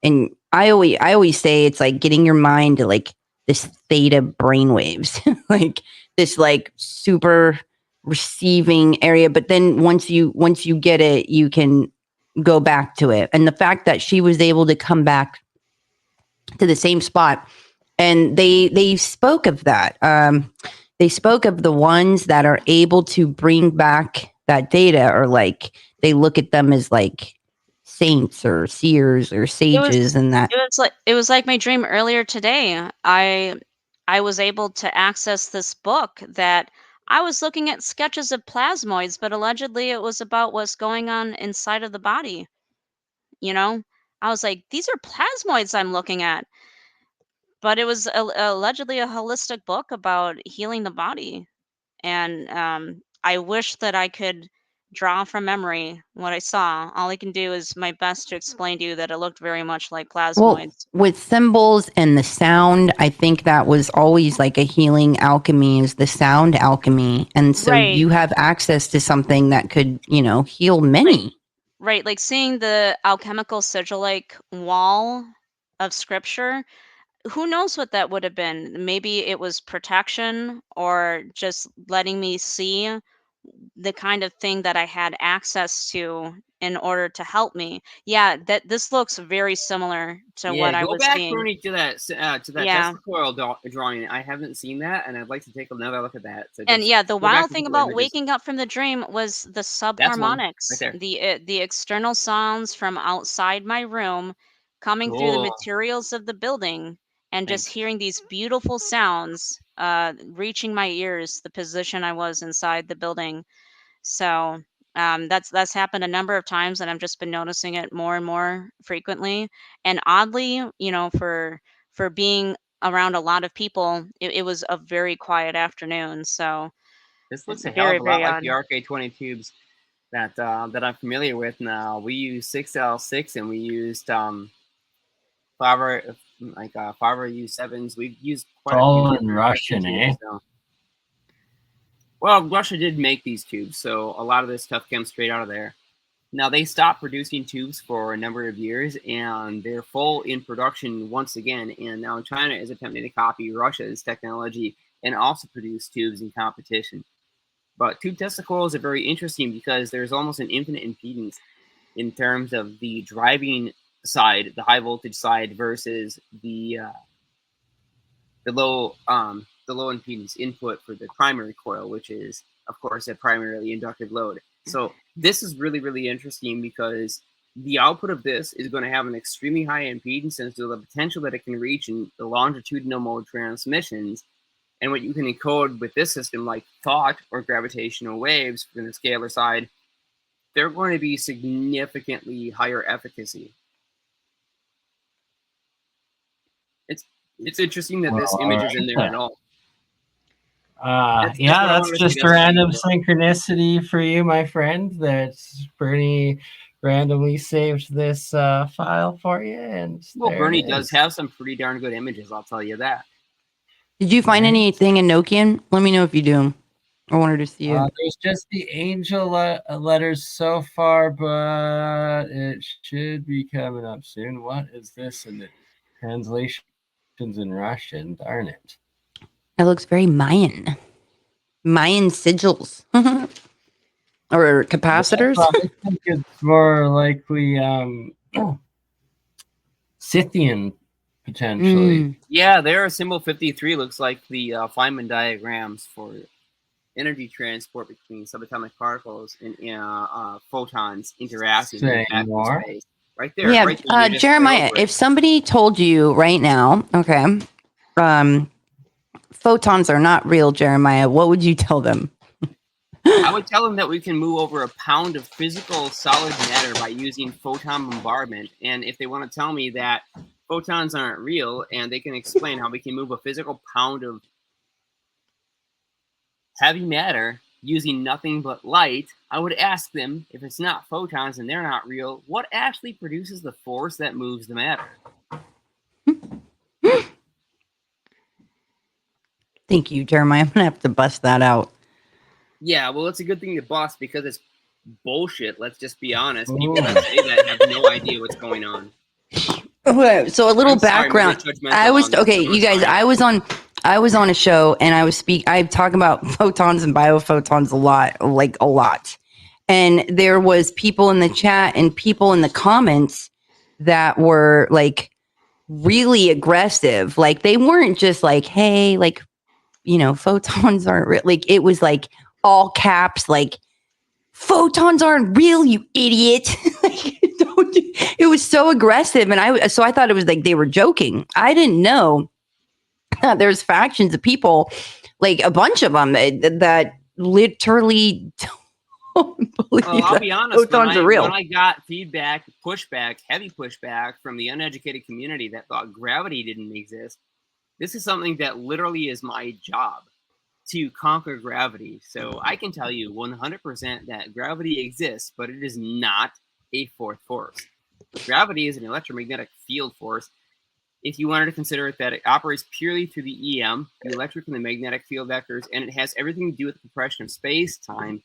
Speaker 3: and I always say it's like getting your mind to like this theta brainwaves, like this like super receiving area. But then once you get it, you can go back to it. And the fact that she was able to come back to the same spot, and they spoke of that. They spoke of the ones that are able to bring back that data, or like they look at them as like saints or seers or sages, and that
Speaker 4: it was like my dream earlier today. I was able to access this book that I was looking at sketches of plasmoids, but allegedly it was about what's going on inside of the body. You know, I was like, these are plasmoids I'm looking at, but it was allegedly a holistic book about healing the body. And I wish that I could draw from memory what I saw. All I can do is my best to explain to you that it looked very much like plasmoids.
Speaker 3: with symbols and the sound, I think that was always like a healing alchemy, is the sound alchemy. And so
Speaker 4: Right.
Speaker 3: you have access to something that could, heal many.
Speaker 4: Right, like seeing the alchemical sigil like wall of scripture, who knows what that would have been? Maybe it was protection or just letting me see the kind of thing that I had access to in order to help me. Yeah, that this looks very similar to what I
Speaker 1: Go
Speaker 4: was
Speaker 1: back,
Speaker 4: seeing.
Speaker 1: Bernie, to that
Speaker 4: Yeah.
Speaker 1: Tesla coil drawing. I haven't seen that, and I'd like to take another look at that. So
Speaker 4: And yeah, the
Speaker 1: go back
Speaker 4: wild
Speaker 1: to
Speaker 4: thing
Speaker 1: the
Speaker 4: about
Speaker 1: images.
Speaker 4: waking up from the dream was the
Speaker 1: That's one right
Speaker 4: subharmonics,
Speaker 1: there.
Speaker 4: the external sounds from outside my room coming through the
Speaker 1: Cool.
Speaker 4: materials of the building, and just
Speaker 1: Thanks.
Speaker 4: hearing these beautiful sounds reaching my ears the position I was inside the building. So That's happened a number of times, and I've just been noticing it more and more frequently. And oddly, for being around a lot of people, it was a very quiet afternoon. So
Speaker 1: This looks a hell
Speaker 4: very,
Speaker 1: of a lot
Speaker 4: very
Speaker 1: like
Speaker 4: odd.
Speaker 1: the RK20 tubes that I'm familiar with now. We use 6L6 and we used Fiverr, like Fiverr U7s. We've used quite a few
Speaker 2: All in
Speaker 1: different
Speaker 2: Russian,
Speaker 1: tubes,
Speaker 2: eh?
Speaker 1: so. Well, Russia did make these tubes, so a lot of this stuff comes straight out of there. Now, they stopped producing tubes for a number of years, and they're full in production once again. And now China is attempting to copy Russia's technology and also produce tubes in competition. But tube Tesla coils are very interesting because there's almost an infinite impedance in terms of the driving side, the high voltage side, versus the low impedance input for the primary coil, which is, of course, a primarily inductive load. So this is really, really interesting because the output of this is going to have an extremely high impedance, and so the potential that it can reach in the longitudinal mode transmissions, and what you can encode with this system, like thought or gravitational waves from the scalar side, they're going to be significantly higher efficacy. It's interesting that this image is in there at all.
Speaker 2: Yeah, that's just a random synchronicity for you, my friend. That's BurnEye randomly saved this file for you, and
Speaker 1: well, BurnEye does have some pretty darn good images. I'll tell you that.
Speaker 3: Did you find anything in Nokian? Let me know if you do. I wanted to see it.
Speaker 2: There's just the angel letters so far, but it should be coming up soon. What is this in the translations in Russian? Darn it.
Speaker 3: It looks very Mayan. Mayan sigils. Or capacitors?
Speaker 2: I think it's more likely Scythian, potentially.
Speaker 1: Yeah, there symbol 53 looks like the Feynman diagrams for energy transport between subatomic particles and photons interacting in space. Right there.
Speaker 3: Yeah,
Speaker 1: right there,
Speaker 3: Jeremiah, if somebody told you right now, okay, photons are not real, Jeremiah, what would you tell them?
Speaker 1: I would tell them that we can move over a pound of physical solid matter by using photon bombardment. And if they want to tell me that photons aren't real and they can explain how we can move a physical pound of heavy matter using nothing but light, I would ask them, if it's not photons and they're not real, what actually produces the force that moves the matter?
Speaker 3: Thank you, Jeremiah. I'm going to have to bust that out.
Speaker 1: Yeah, well, it's a good thing to bust because it's bullshit. Let's just be honest. People that say that have no idea what's going on.
Speaker 3: Okay, so a little background. I was okay, you guys. I was on a show and I talk about photons and biophotons a lot. And there was people in the chat and people in the comments that were like really aggressive. Like they weren't just like, hey, like, photons aren't real. Like it was like all caps, like photons aren't real, you idiot. It was so aggressive. And I thought it was like they were joking. I didn't know there's factions of people, like a bunch of them that literally don't believe
Speaker 1: I'll be honest,
Speaker 3: photons are real.
Speaker 1: When I got heavy pushback from the uneducated community that thought gravity didn't exist, this is something that literally is my job, to conquer gravity. So I can tell you 100% that gravity exists, but it is not a fourth force. Gravity is an electromagnetic field force. If you wanted to consider it, that it operates purely through the EM, the electric and the magnetic field vectors, and it has everything to do with the compression of space, time.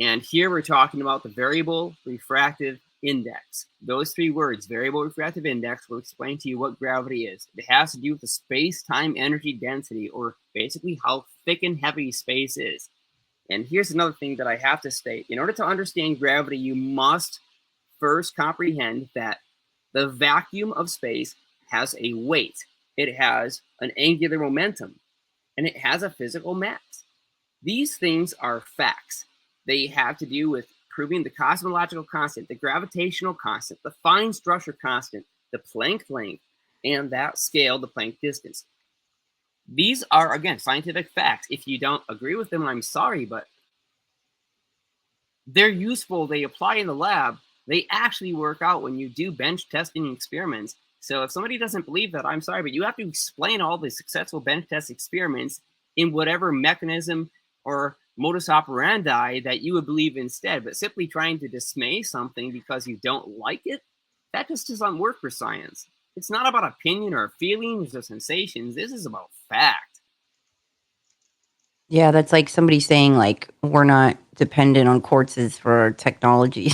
Speaker 1: And here we're talking about the variable refractive index. Those three words, variable refractive index, will explain to you what gravity is. It has to do with the space-time energy density, or basically how thick and heavy space is. And here's another thing that I have to state. In order to understand gravity, you must first comprehend that the vacuum of space has a weight. It has an angular momentum, and it has a physical mass. These things are facts. They have to do with proving the cosmological constant, the gravitational constant, the fine structure constant, the Planck length, and that scale, the Planck distance. These are, again, scientific facts. If you don't agree with them, I'm sorry, but they're useful, they apply in the lab, they actually work out when you do bench testing experiments. So if somebody doesn't believe that, I'm sorry, but you have to explain all the successful bench test experiments in whatever mechanism or modus operandi that you would believe instead. But simply trying to dismiss something because you don't like it, that just doesn't work for science. It's not about opinion or feelings or sensations. This is about fact.
Speaker 3: Yeah, that's like somebody saying like we're not dependent on quartzes for our technology.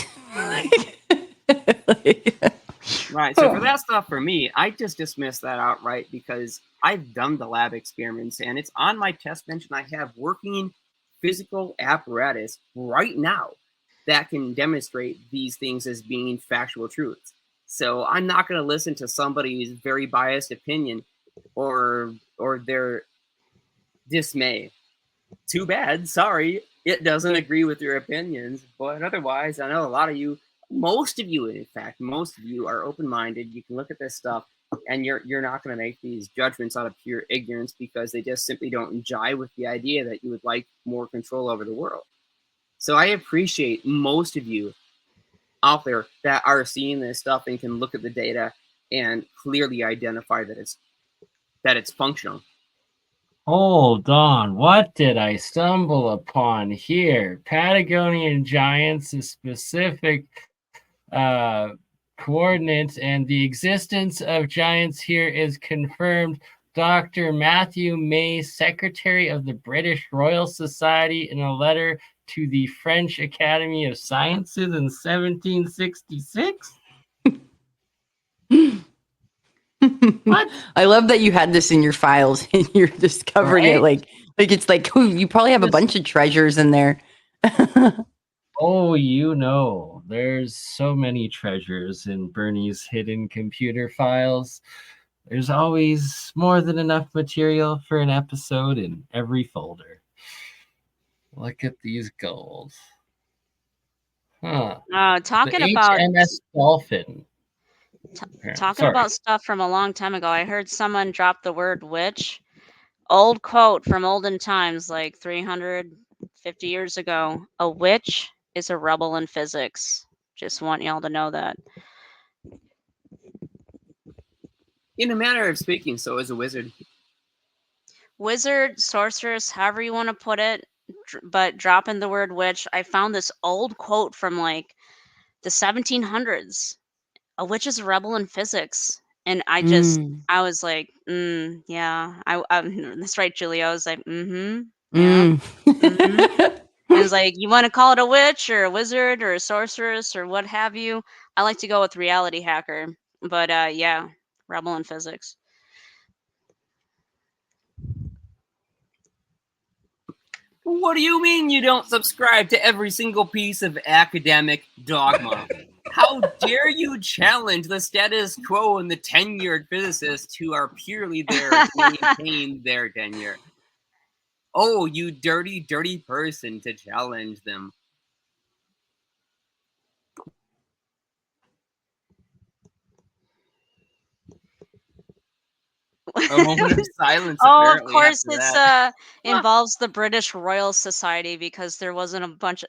Speaker 1: Right. So for that stuff, for me, I just dismiss that outright because I've done the lab experiments and it's on my test bench, and I have working physical apparatus right now that can demonstrate these things as being factual truths. So I'm not going to listen to somebody's very biased opinion or their dismay. Too bad. Sorry, it doesn't agree with your opinions. But otherwise, I know a lot of you, most of you, in fact, most of you are open-minded. You can look at this stuff, and you're not going to make these judgments out of pure ignorance because they just simply don't jive with the idea that you would like more control over the world. So I appreciate most of you out there that are seeing this stuff and can look at the data and clearly identify that it's functional.
Speaker 2: Hold on. What did I stumble upon here? Patagonian giants, a specific coordinates, and the existence of giants here is confirmed. Dr. Matthew May, Secretary of the British Royal Society, in a letter to the French Academy of Sciences in 1766. What?
Speaker 3: I love that you had this in your files and you're discovering it like it's like, ooh, you probably have a bunch of treasures in there.
Speaker 2: Oh, you know, there's so many treasures in BurnEye's hidden computer files. There's always more than enough material for an episode in every folder. Look at these gold. Huh.
Speaker 4: Talking
Speaker 2: the
Speaker 4: about
Speaker 2: HMS Dolphin.
Speaker 4: Talking about stuff from a long time ago, I heard someone drop the word witch. Old quote from olden times, like 350 years ago. A witch is a rebel in physics. Just want y'all to know that.
Speaker 1: In a manner of speaking, so is a wizard.
Speaker 4: Wizard, sorceress, however you want to put it, but dropping the word witch. I found this old quote from like the 1700s. A witch is a rebel in physics. And I was like, yeah, that's right, Julia. I was like, yeah. And it was like, you want to call it a witch or a wizard or a sorceress or what have you? I like to go with reality hacker, but yeah, rebel in physics.
Speaker 1: What do you mean you don't subscribe to every single piece of academic dogma? How dare you challenge the status quo and the tenured physicists who are purely there to maintain their tenure? Oh, you dirty, dirty person to challenge them. A moment of silence.
Speaker 4: Oh, of course, it's involves the British Royal Society because there wasn't a bunch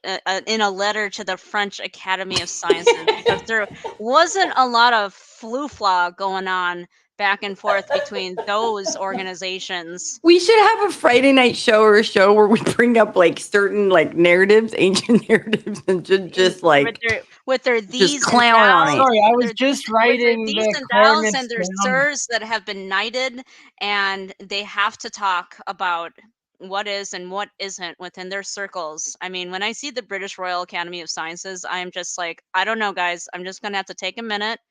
Speaker 4: in a letter to the French Academy of Sciences because there wasn't a lot of flu-fla going on back and forth between those organizations.
Speaker 3: We should have a Friday night show or a show where we bring up like certain like narratives, ancient narratives, and just like
Speaker 4: with their these
Speaker 3: just clown on it.
Speaker 2: Sorry, I was just writing
Speaker 4: these and thous and their sirs that have been knighted, and they have to talk about what is and what isn't within their circles. I mean, when I see the British Royal Academy of Sciences, I'm just like, I don't know, guys. I'm just gonna have to take a minute,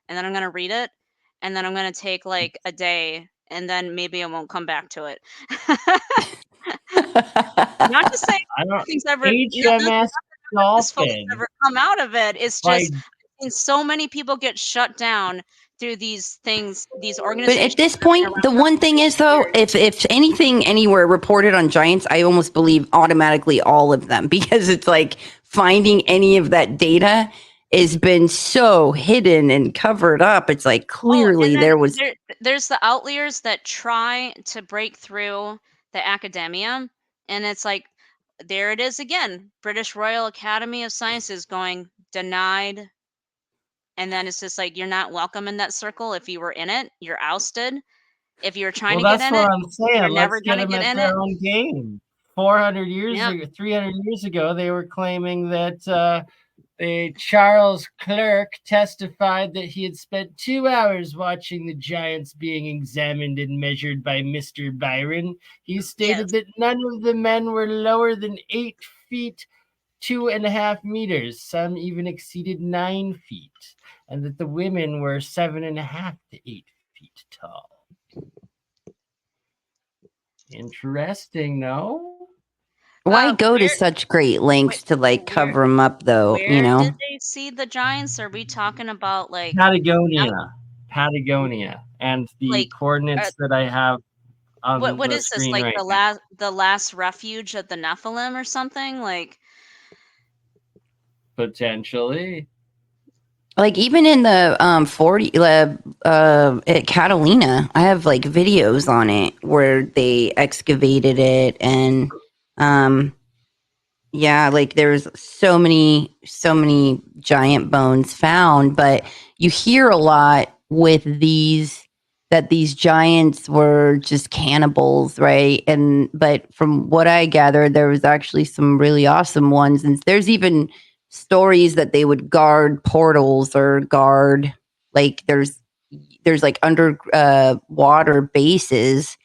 Speaker 4: and then I'm gonna read it, and then I'm gonna take like a day, and then maybe I won't come back to it. Not to say nothing's ever ever come out of it. It's just and so many people get shut down through these things, these organizations.
Speaker 3: But at this point, the one thing is though, if anything anywhere reported on giants, I almost believe automatically all of them, because it's like finding any of that data has been so hidden and covered up. It's like clearly
Speaker 4: there's the outliers that try to break through the academia, and it's like there it is again. British Royal Academy of Sciences going denied. And then it's just like, you're not welcome in that circle. If you were in it, you're ousted. If you're trying to get
Speaker 2: that's
Speaker 4: in
Speaker 2: what
Speaker 4: it,
Speaker 2: I'm saying.
Speaker 4: you're
Speaker 2: Let's
Speaker 4: never
Speaker 2: get
Speaker 4: going to
Speaker 2: them
Speaker 4: get
Speaker 2: at
Speaker 4: in
Speaker 2: their
Speaker 4: it.
Speaker 2: own game. 400 years
Speaker 4: Yep.
Speaker 2: ago, 300 years ago, they were claiming that Charles Clerk testified that he had spent 2 hours watching the giants being examined and measured by Mr. Byron. He stated that none of the men were lower than 8 feet 2.5 meters. Some even exceeded 9 feet, and that the women were 7.5 to 8 feet tall. Interesting, no?
Speaker 3: Why go to
Speaker 4: Where
Speaker 3: such great lengths to like
Speaker 4: where
Speaker 3: cover them up, though? You
Speaker 4: where
Speaker 3: know,
Speaker 4: did they see the giants? Are we talking about like
Speaker 2: Patagonia, and the
Speaker 4: like
Speaker 2: coordinates that I have on
Speaker 4: what
Speaker 2: the
Speaker 4: is this,
Speaker 2: screen
Speaker 4: like
Speaker 2: right now.
Speaker 4: the last refuge of the Nephilim or something? Like
Speaker 2: Potentially.
Speaker 3: like even in the 40 at Catalina, I have like videos on it where they excavated it, and yeah, like there's so many giant bones found, but you hear a lot with these that these giants were just cannibals, right? And but from what I gathered, there was actually some really awesome ones, and there's even stories that they would guard portals or guard like there's like under water bases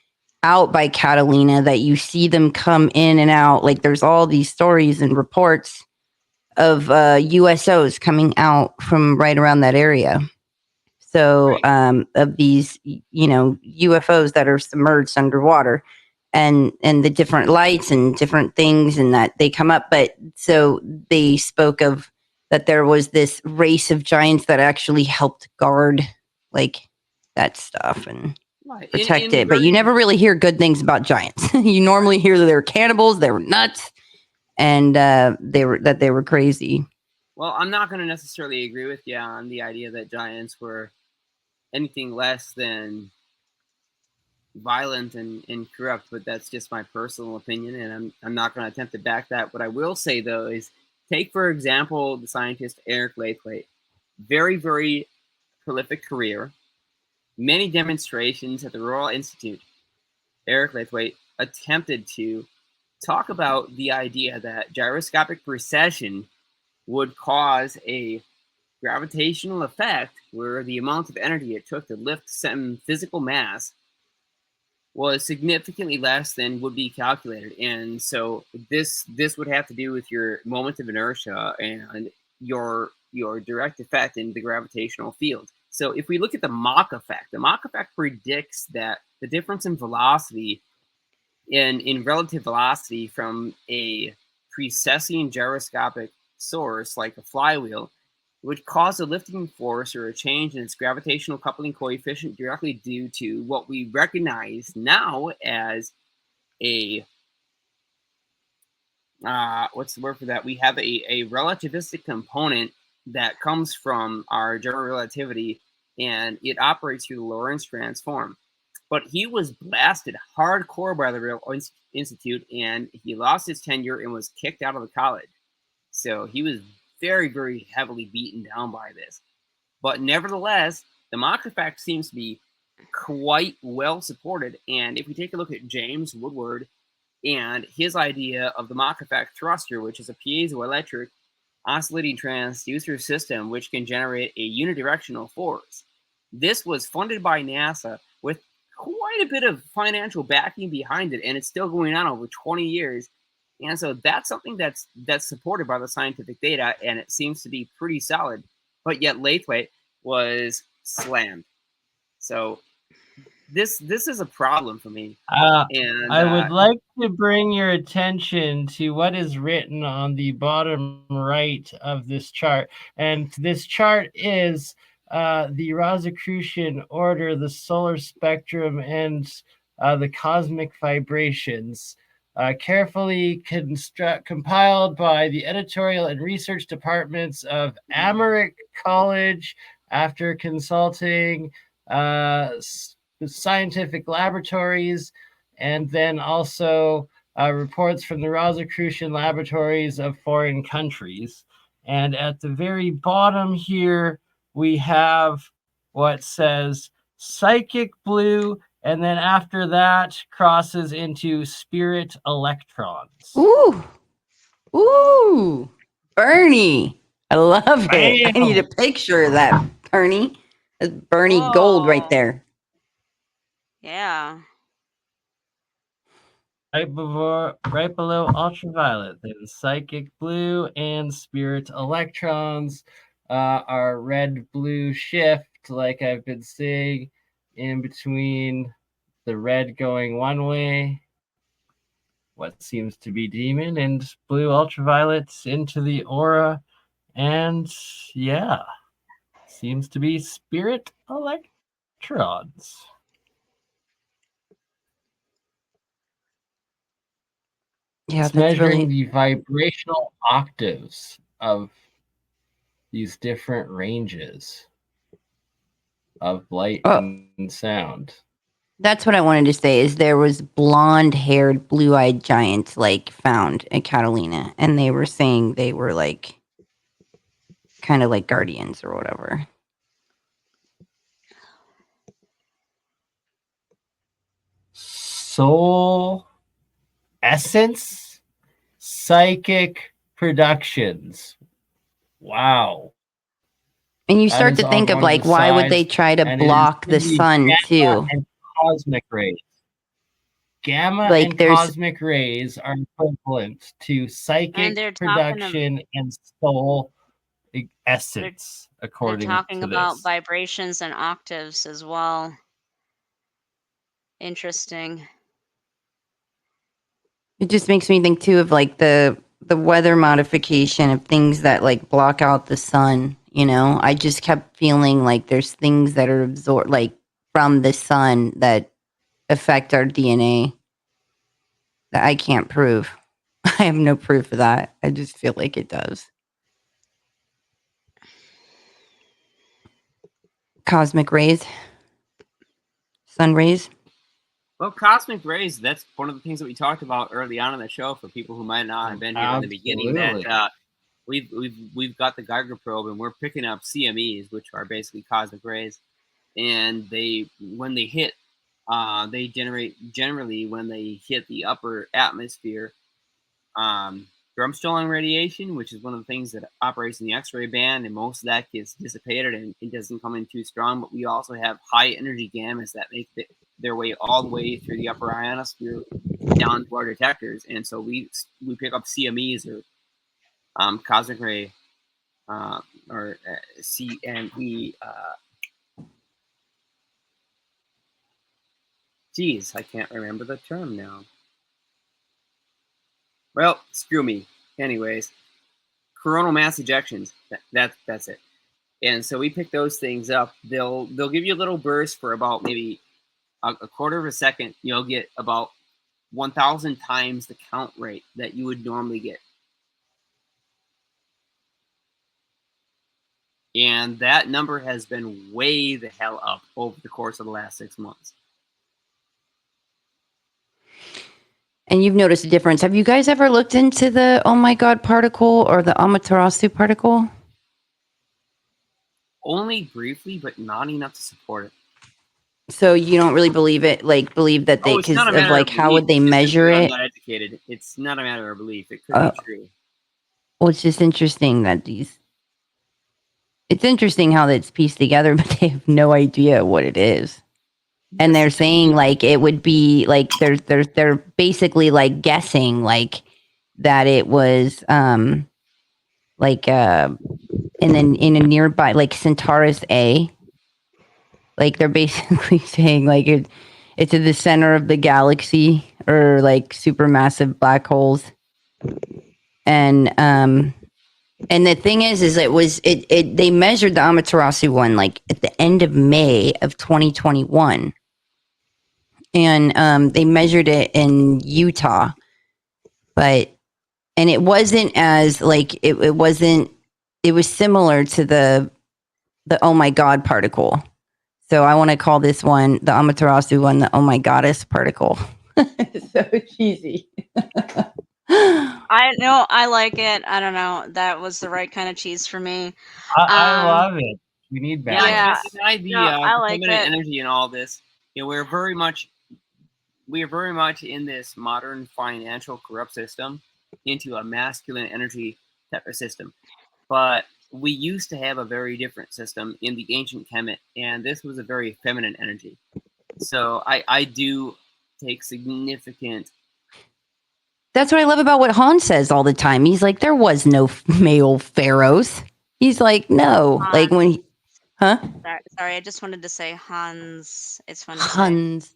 Speaker 3: out by Catalina that you see them come in and out. Like there's all these stories and reports of USOs coming out from right around that area. So of these, UFOs that are submerged underwater, and the different lights and different things, and that they come up. But so they spoke of that there was this race of giants that actually helped guard like that stuff and protect it, but you never really hear good things about giants. You normally hear that they were cannibals, they were nuts, and they were crazy.
Speaker 1: Well, I'm not going to necessarily agree with you on the idea that giants were anything less than violent and corrupt, but that's just my personal opinion, and I'm not going to attempt to back that. What I will say, though, is take, for example, the scientist Eric Lathwaite. Very, very prolific career. Many demonstrations at the Royal Institute. Eric Lathwaite attempted to talk about the idea that gyroscopic precession would cause a gravitational effect where the amount of energy it took to lift some physical mass was significantly less than would be calculated. And so this would have to do with your moment of inertia and your direct effect in the gravitational field. So if we look at the Mach effect predicts that the difference in velocity in relative velocity from a precessing gyroscopic source like a flywheel would cause a lifting force or a change in its gravitational coupling coefficient directly due to what we recognize now as a what's the word for that? We have a relativistic component that comes from our general relativity, and it operates through the Lorentz transform. But he was blasted hardcore by the Royal Institute, and he lost his tenure and was kicked out of the college. So he was very, very heavily beaten down by this. But nevertheless, the Mach effect seems to be quite well supported. And if we take a look at James Woodward and his idea of the Mach effect thruster, which is a piezoelectric oscillating transducer system which can generate a unidirectional force. This was funded by NASA with quite a bit of financial backing behind it, and it's still going on over 20 years. And so that's something that's supported by the scientific data, and it seems to be pretty solid. But yet Lathwaite was slammed. So this is a problem for me. And
Speaker 2: I would like to bring your attention to what is written on the bottom right of this chart. And this chart is the Rosicrucian order, the solar spectrum, and the cosmic vibrations. Carefully compiled by the editorial and research departments of Amherst College after consulting the scientific laboratories, and then also reports from the Rosicrucian laboratories of foreign countries. And at the very bottom here, we have what says psychic blue, and then after that crosses into spirit electrons.
Speaker 3: Ooh. Ooh. Bernie. I love it. I need a picture of that, Bernie. That's Bernie gold right there.
Speaker 4: Yeah.
Speaker 2: Right below ultraviolet, then psychic blue and spirit electrons are red-blue shift, like I've been saying, in between the red going one way, what seems to be demon, and blue ultraviolet into the aura, and yeah, seems to be spirit electrons.
Speaker 3: Yeah,
Speaker 2: It's
Speaker 3: that's
Speaker 2: measuring
Speaker 3: really
Speaker 2: the vibrational octaves of these different ranges of light and sound.
Speaker 3: That's what I wanted to say. Is there was blonde-haired, blue-eyed giants like found at Catalina, and they were saying they were like kind of like guardians or whatever.
Speaker 2: Soul Essence Psychic Productions. Wow.
Speaker 3: And you start to think of like, why would they try to block the sun too?
Speaker 2: And cosmic rays. Gamma
Speaker 3: Like,
Speaker 2: and
Speaker 3: there's-
Speaker 2: cosmic rays are equivalent to psychic
Speaker 4: they're
Speaker 2: production and soul essence, according to
Speaker 4: They're talking about
Speaker 2: this.
Speaker 4: vibrations and octaves as well. Interesting.
Speaker 3: It just makes me think too of like the weather modification of things that like block out the sun. You know, I just kept feeling like there's things that are absorbed like from the sun that affect our DNA that I can't prove. I have no proof of that. I just feel like it does. Cosmic rays, sun rays.
Speaker 1: Well, cosmic rays, that's one of the things that we talked about early on in the show for people who might not have been here in the beginning. That we've got the Geiger probe and we're picking up CMEs, which are basically cosmic rays. And when they hit, they generally when they hit the upper atmosphere, Bremsstrahlung radiation, which is one of the things that operates in the X-ray band, and most of that gets dissipated and it doesn't come in too strong. But we also have high energy gammas that make their way all the way through the upper ionosphere down to our detectors, and so we pick up CMEs or cosmic ray or CME. Geez, I can't remember the term now. Well, screw me. Anyways, coronal mass ejections. That's it. And so we pick those things up. They'll give you a little burst for about maybe a quarter of a second. You'll get about 1,000 times the count rate that you would normally get. And that number has been way the hell up over the course of the last 6 months.
Speaker 3: And you've noticed a difference. Have you guys ever looked into the oh my god particle or the Amaterasu particle?
Speaker 1: Only briefly, but not enough to support it.
Speaker 3: So you don't really believe it? Like believe that they because of like how would they measure it?
Speaker 1: I'm not educated. It's not a matter of belief. It could be true.
Speaker 3: Well, it's just interesting that it's interesting how that's pieced together, but they have no idea what it is. And they're saying like it would be like they're basically like guessing like that it was like and then in a nearby like Centaurus A, like they're basically saying like it's at the center of the galaxy or like supermassive black holes. And the thing is they measured the Amaterasu one like at the end of May of 2021. And they measured it in Utah, and it wasn't as like it wasn't. It was similar to the oh my god particle. So I want to call this one the Amaterasu one the oh my goddess particle. So cheesy.
Speaker 4: I know, I like it. I don't know. That was the right kind of cheese for me.
Speaker 2: I
Speaker 4: Um,
Speaker 2: love it. We need
Speaker 1: Yeah,
Speaker 2: balance.
Speaker 4: Yeah.
Speaker 1: to deny the
Speaker 4: No, I like
Speaker 1: feminine
Speaker 4: it.
Speaker 1: energy and all this, we're very much in this modern financial corrupt system into a masculine energy type of system. But we used to have a very different system in the ancient Kemet, and this was a very feminine energy. So I do take significant.
Speaker 3: That's what I love about what Han says all the time. He's like, there was no male pharaohs. He's like, no. Like when he, huh?
Speaker 4: Sorry, I just wanted to say Hans. It's fun to say.
Speaker 3: Hans.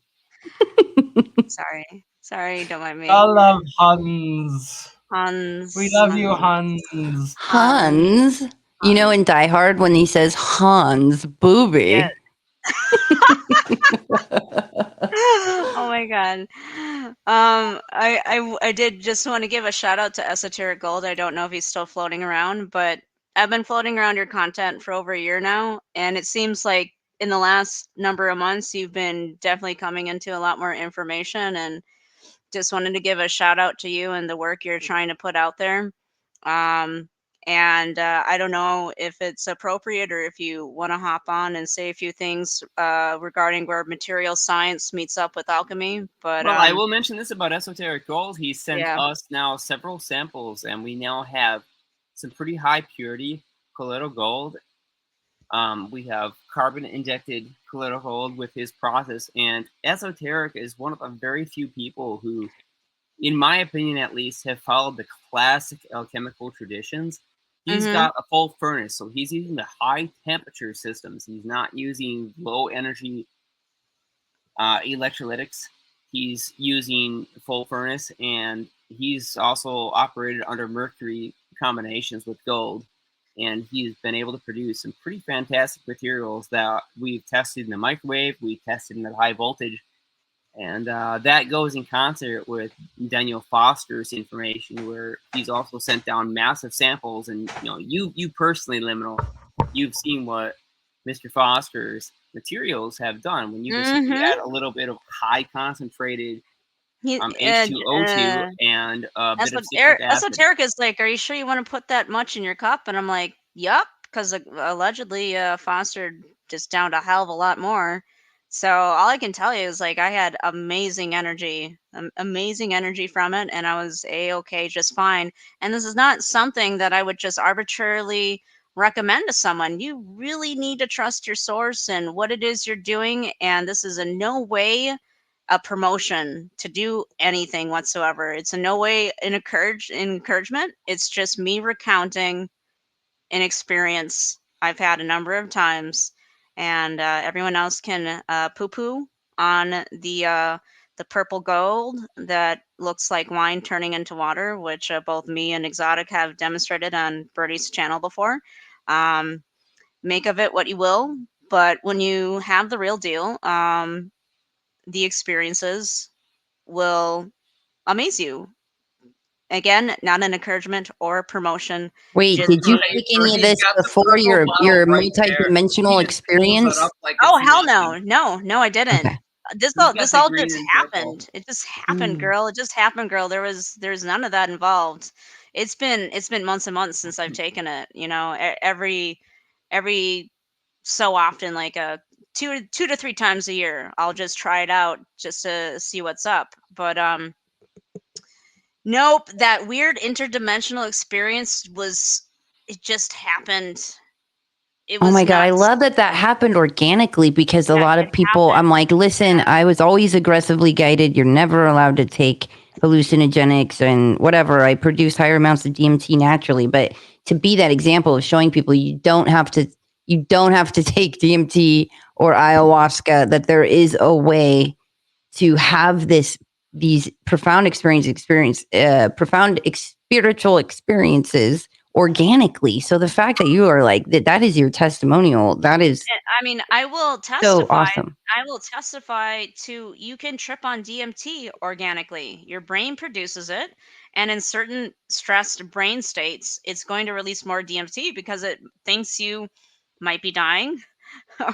Speaker 4: Sorry, don't mind me.
Speaker 2: I love Hans.
Speaker 4: Hans.
Speaker 2: We love you, Hans.
Speaker 3: Hans. You know, in Die Hard when he says Hans booby.
Speaker 4: Yeah. Oh my god. I did just want to give a shout out to Esoteric Gold. I don't know if he's still floating around, but I've been floating around your content for over a year now, and it seems like in the last number of months you've been definitely coming into a lot more information, and just wanted to give a shout out to you and the work you're trying to put out there. And I don't know if it's appropriate or if you want to hop on and say a few things regarding where material science meets up with alchemy. But
Speaker 1: Well, I will mention this about Esoteric Gold. He sent
Speaker 4: Yeah.
Speaker 1: us now several samples, and we now have some pretty high purity colloidal gold. We have carbon injected colloidal gold with his process, and Esoteric is one of the very few people who, in my opinion at least, have followed the classic alchemical traditions. He's got a full furnace, so he's using the high temperature systems. He's not using low energy electrolytics. He's using full furnace, and he's also operated under mercury combinations with gold. And he's been able to produce some pretty fantastic materials that we've tested in the microwave, we've tested in the high voltage, and that goes in concert with Daniel Foster's information, where he's also sent down massive samples. And you personally, Liminal, you've seen what Mr. Foster's materials have done when you just simply add a little bit of high concentrated H2O2 and a bit of citric acid.
Speaker 4: Esoteric is like, are you sure you want to put that much in your cup? And I'm like, yup, because allegedly Foster just downed a hell of a lot more. So all I can tell you is like I had amazing energy from it, and I was a-okay just fine. And this is not something that I would just arbitrarily recommend to someone. You really need to trust your source and what it is you're doing, and this is in no way a promotion to do anything whatsoever. It's in no way an encouragement. It's just me recounting an experience I've had a number of times, and everyone else can poo-poo on the purple gold that looks like wine turning into water, which both me and Exotic have demonstrated on Birdie's channel before. Make of it what you will, but when you have the real deal, the experiences will amaze you. Again, not an encouragement or a promotion.
Speaker 3: Wait,
Speaker 4: just
Speaker 3: did you
Speaker 1: Right,
Speaker 3: take any of
Speaker 1: he's
Speaker 3: this
Speaker 1: got the
Speaker 3: before
Speaker 1: purple
Speaker 3: your
Speaker 1: bottle right there.
Speaker 3: multi-dimensional
Speaker 1: He just pulls
Speaker 3: experience?
Speaker 1: it up like
Speaker 4: Oh
Speaker 1: it's
Speaker 4: hell
Speaker 1: nothing.
Speaker 4: no, I didn't.
Speaker 3: Okay.
Speaker 4: This
Speaker 1: He's got
Speaker 4: all
Speaker 1: the green
Speaker 4: just
Speaker 1: and purple.
Speaker 4: happened. It just happened, girl. It just happened, girl. There's none of that involved. It's been months and months since I've taken it. Every so often, like two to three times a year, I'll just try it out just to see what's up. But nope, that weird interdimensional experience it just happened. It
Speaker 3: Oh
Speaker 4: was
Speaker 3: my God, I
Speaker 4: nuts.
Speaker 3: love that happened organically because a
Speaker 4: Yeah,
Speaker 3: lot
Speaker 4: it
Speaker 3: of people,
Speaker 4: happened.
Speaker 3: I'm like, listen,
Speaker 4: Yeah.
Speaker 3: I was always aggressively guided. You're never allowed to take hallucinogenics and whatever. I produce higher amounts of DMT naturally, but to be that example of showing people you don't have to take DMT or ayahuasca, that there is a way to have these profound spiritual experiences organically. So the fact that you are like that is your testimonial. That is
Speaker 4: I mean, I will
Speaker 3: so
Speaker 4: testify.
Speaker 3: awesome.
Speaker 4: I will testify to you can trip on DMT organically. Your brain produces it, and in certain stressed brain states, it's going to release more DMT because it thinks you might be dying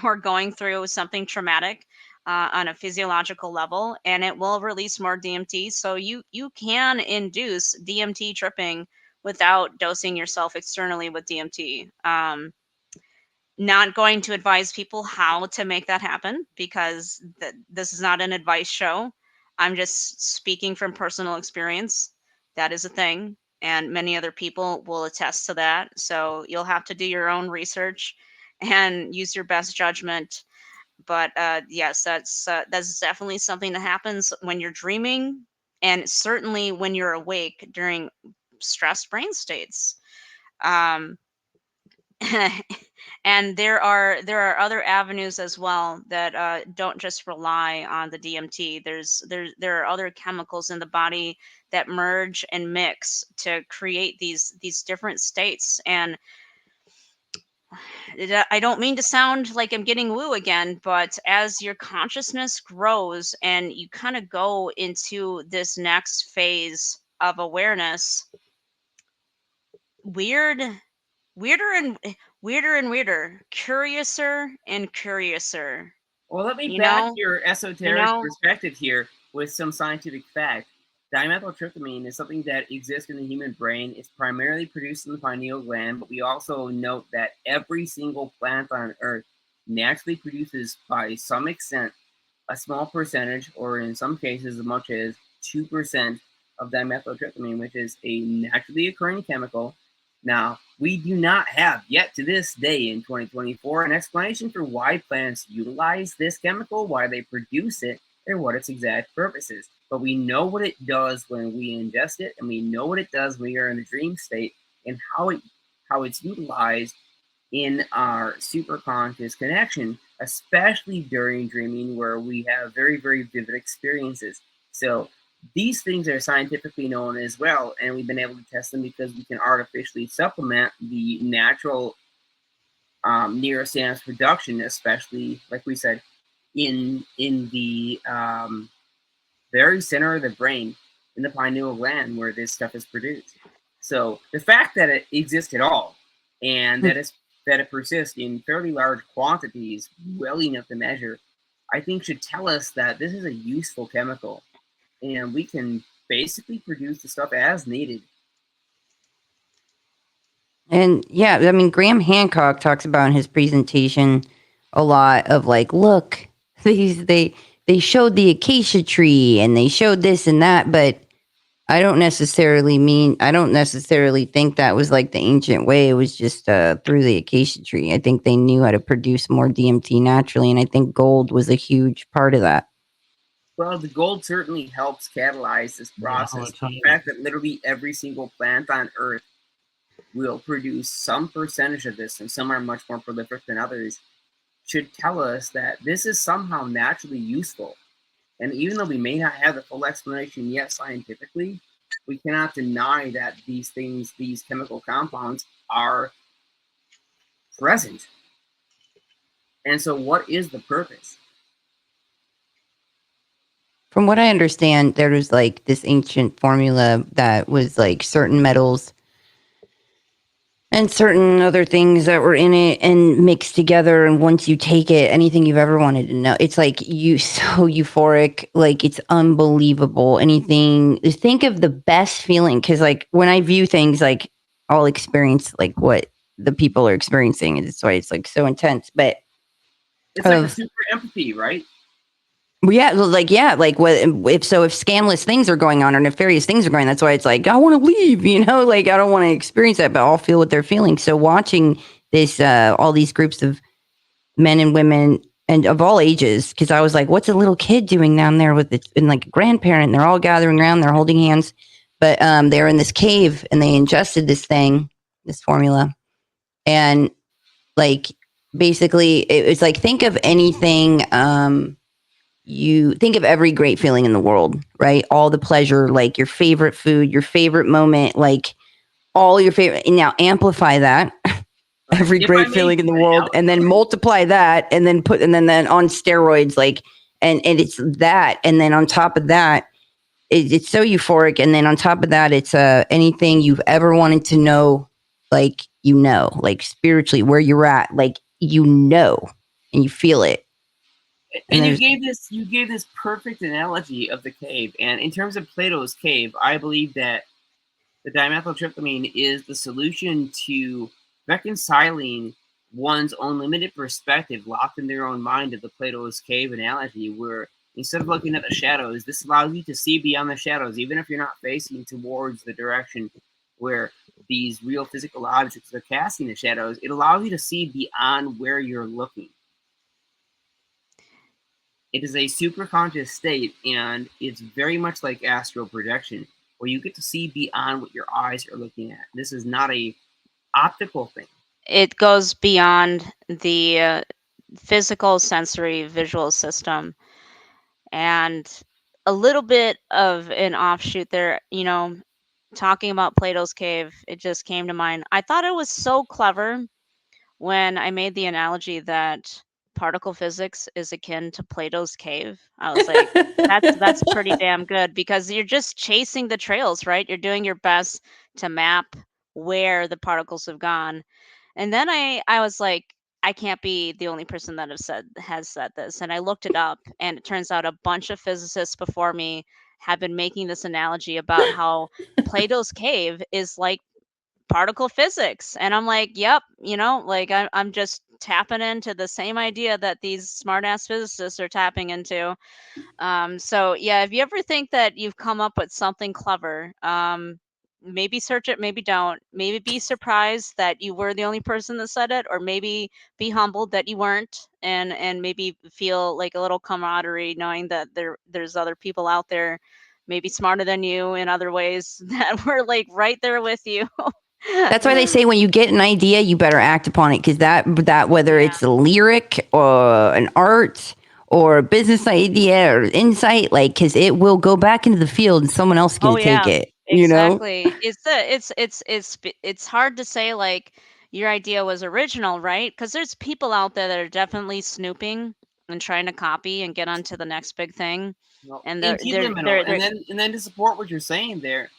Speaker 4: or going through something traumatic. on a physiological level, and it will release more DMT. So you can induce DMT tripping without dosing yourself externally with DMT. Not going to advise people how to make that happen, because this is not an advice show. I'm just speaking from personal experience. That is a thing, and many other people will attest to that. So you'll have to do your own research and use your best judgment. But yes, that's definitely something that happens when you're dreaming, and certainly when you're awake during stressed brain states. Um, and there are other avenues as well that don't just rely on the DMT. There are other chemicals in the body that merge and mix to create these different states. And I don't mean to sound like I'm getting woo again, but as your consciousness grows and you kind of go into this next phase of awareness, weird weirder and weirder, curiouser and curiouser.
Speaker 1: Well, let me
Speaker 4: You
Speaker 1: back
Speaker 4: know,
Speaker 1: your esoteric perspective here with some scientific fact. Dimethyltryptamine is something that exists in the human brain. It's primarily produced in the pineal gland, but we also note that every single plant on Earth naturally produces, by some extent, a small percentage, or in some cases, as much as 2% of dimethyltryptamine, which is a naturally occurring chemical. Now, we do not have yet to this day in 2024 an explanation for why plants utilize this chemical, why they produce it, or what its exact purpose is. But we know what it does when we ingest it, and we know what it does when we are in the dream state, and how it's utilized in our superconscious connection, especially during dreaming, where we have very, very vivid experiences. So these things are scientifically known as well, and we've been able to test them because we can artificially supplement the natural neurosynapse production, especially, like we said, in the very center of the brain, in the pineal gland, where this stuff is produced. So the fact that it exists at all, and that it persists in fairly large quantities, well enough to measure, I think should tell us that this is a useful chemical, and we can basically produce the stuff as needed.
Speaker 3: And yeah, I mean, Graham Hancock talks about in his presentation a lot of like, look, they showed the acacia tree and they showed this and that, but I don't necessarily think that was like the ancient way. It was just through the acacia tree. I think they knew how to produce more DMT naturally, and I think gold was a huge part of that.
Speaker 1: Well, the gold certainly helps catalyze this process. The fact that literally every single plant on Earth will produce some percentage of this, and some are much more prolific than others, should tell us that this is somehow naturally useful. And even though we may not have the full explanation yet scientifically, we cannot deny that these things, these chemical compounds, are present. And so what is the purpose?
Speaker 3: From what I understand, there was like this ancient formula that was like certain metals and certain other things that were in it and mixed together. And once you take it, anything you've ever wanted to know, it's like so euphoric, like it's unbelievable. Anything, think of the best feeling. Cause like when I view things, like I'll experience like what the people are experiencing. And it's why it's like so intense, but
Speaker 1: it's like a super empathy, right?
Speaker 3: Yeah, like what if scandalous things are going on or nefarious things are going on, that's why it's like, I want to leave, like I don't want to experience that, but I'll feel what they're feeling. So watching this, all these groups of men and women and of all ages, because I was like, what's a little kid doing down there with it, and like a grandparent, and they're all gathering around, they're holding hands, but they're in this cave and they ingested this formula, and like basically it's like, think of anything, you think of every great feeling in the world, right? All the pleasure, like your favorite food, your favorite moment, like all your favorite. And now amplify that, every great feeling in the world, and then multiply that, and then then on steroids, like, and it's that, and then on top of that, it's so euphoric, and then on top of that, it's anything you've ever wanted to know, like like spiritually where you're at, like and you feel it.
Speaker 1: And you gave this perfect analogy of the cave. And in terms of Plato's cave, I believe that the dimethyltryptamine is the solution to reconciling one's own limited perspective locked in their own mind of the Plato's cave analogy, where instead of looking at the shadows, this allows you to see beyond the shadows, even if you're not facing towards the direction where these real physical objects are casting the shadows. It allows you to see beyond where you're looking. It is a superconscious state, and it's very much like astral projection, where you get to see beyond what your eyes are looking at. This is not a optical thing.
Speaker 4: It goes beyond the physical, sensory, visual system. And a little bit of an offshoot there, talking about Plato's cave, it just came to mind. I thought it was so clever when I made the analogy that particle physics is akin to Plato's cave. I was like, that's pretty damn good, because you're just chasing the trails, right? You're doing your best to map where the particles have gone. And then I was like, I can't be the only person that has said this. And I looked it up, and it turns out a bunch of physicists before me have been making this analogy about how Plato's cave is like particle physics. And I'm like, yep, like I'm just tapping into the same idea that these smart ass physicists are tapping into. So yeah, if you ever think that you've come up with something clever, maybe search it, maybe don't. Maybe be surprised that you were the only person that said it, or maybe be humbled that you weren't, and maybe feel like a little camaraderie knowing that there's other people out there maybe smarter than you in other ways that were like right there with you.
Speaker 3: That's why they say when you get an idea, you better act upon it, because that whether it's a lyric or an art or a business idea or insight, like, because it will go back into the field and someone else is going to take it.
Speaker 4: Exactly. It's hard to say like your idea was original, right? Because there's people out there that are definitely snooping and trying to copy and get onto the next big thing. And they're
Speaker 1: Liminal. And then to support what you're saying there,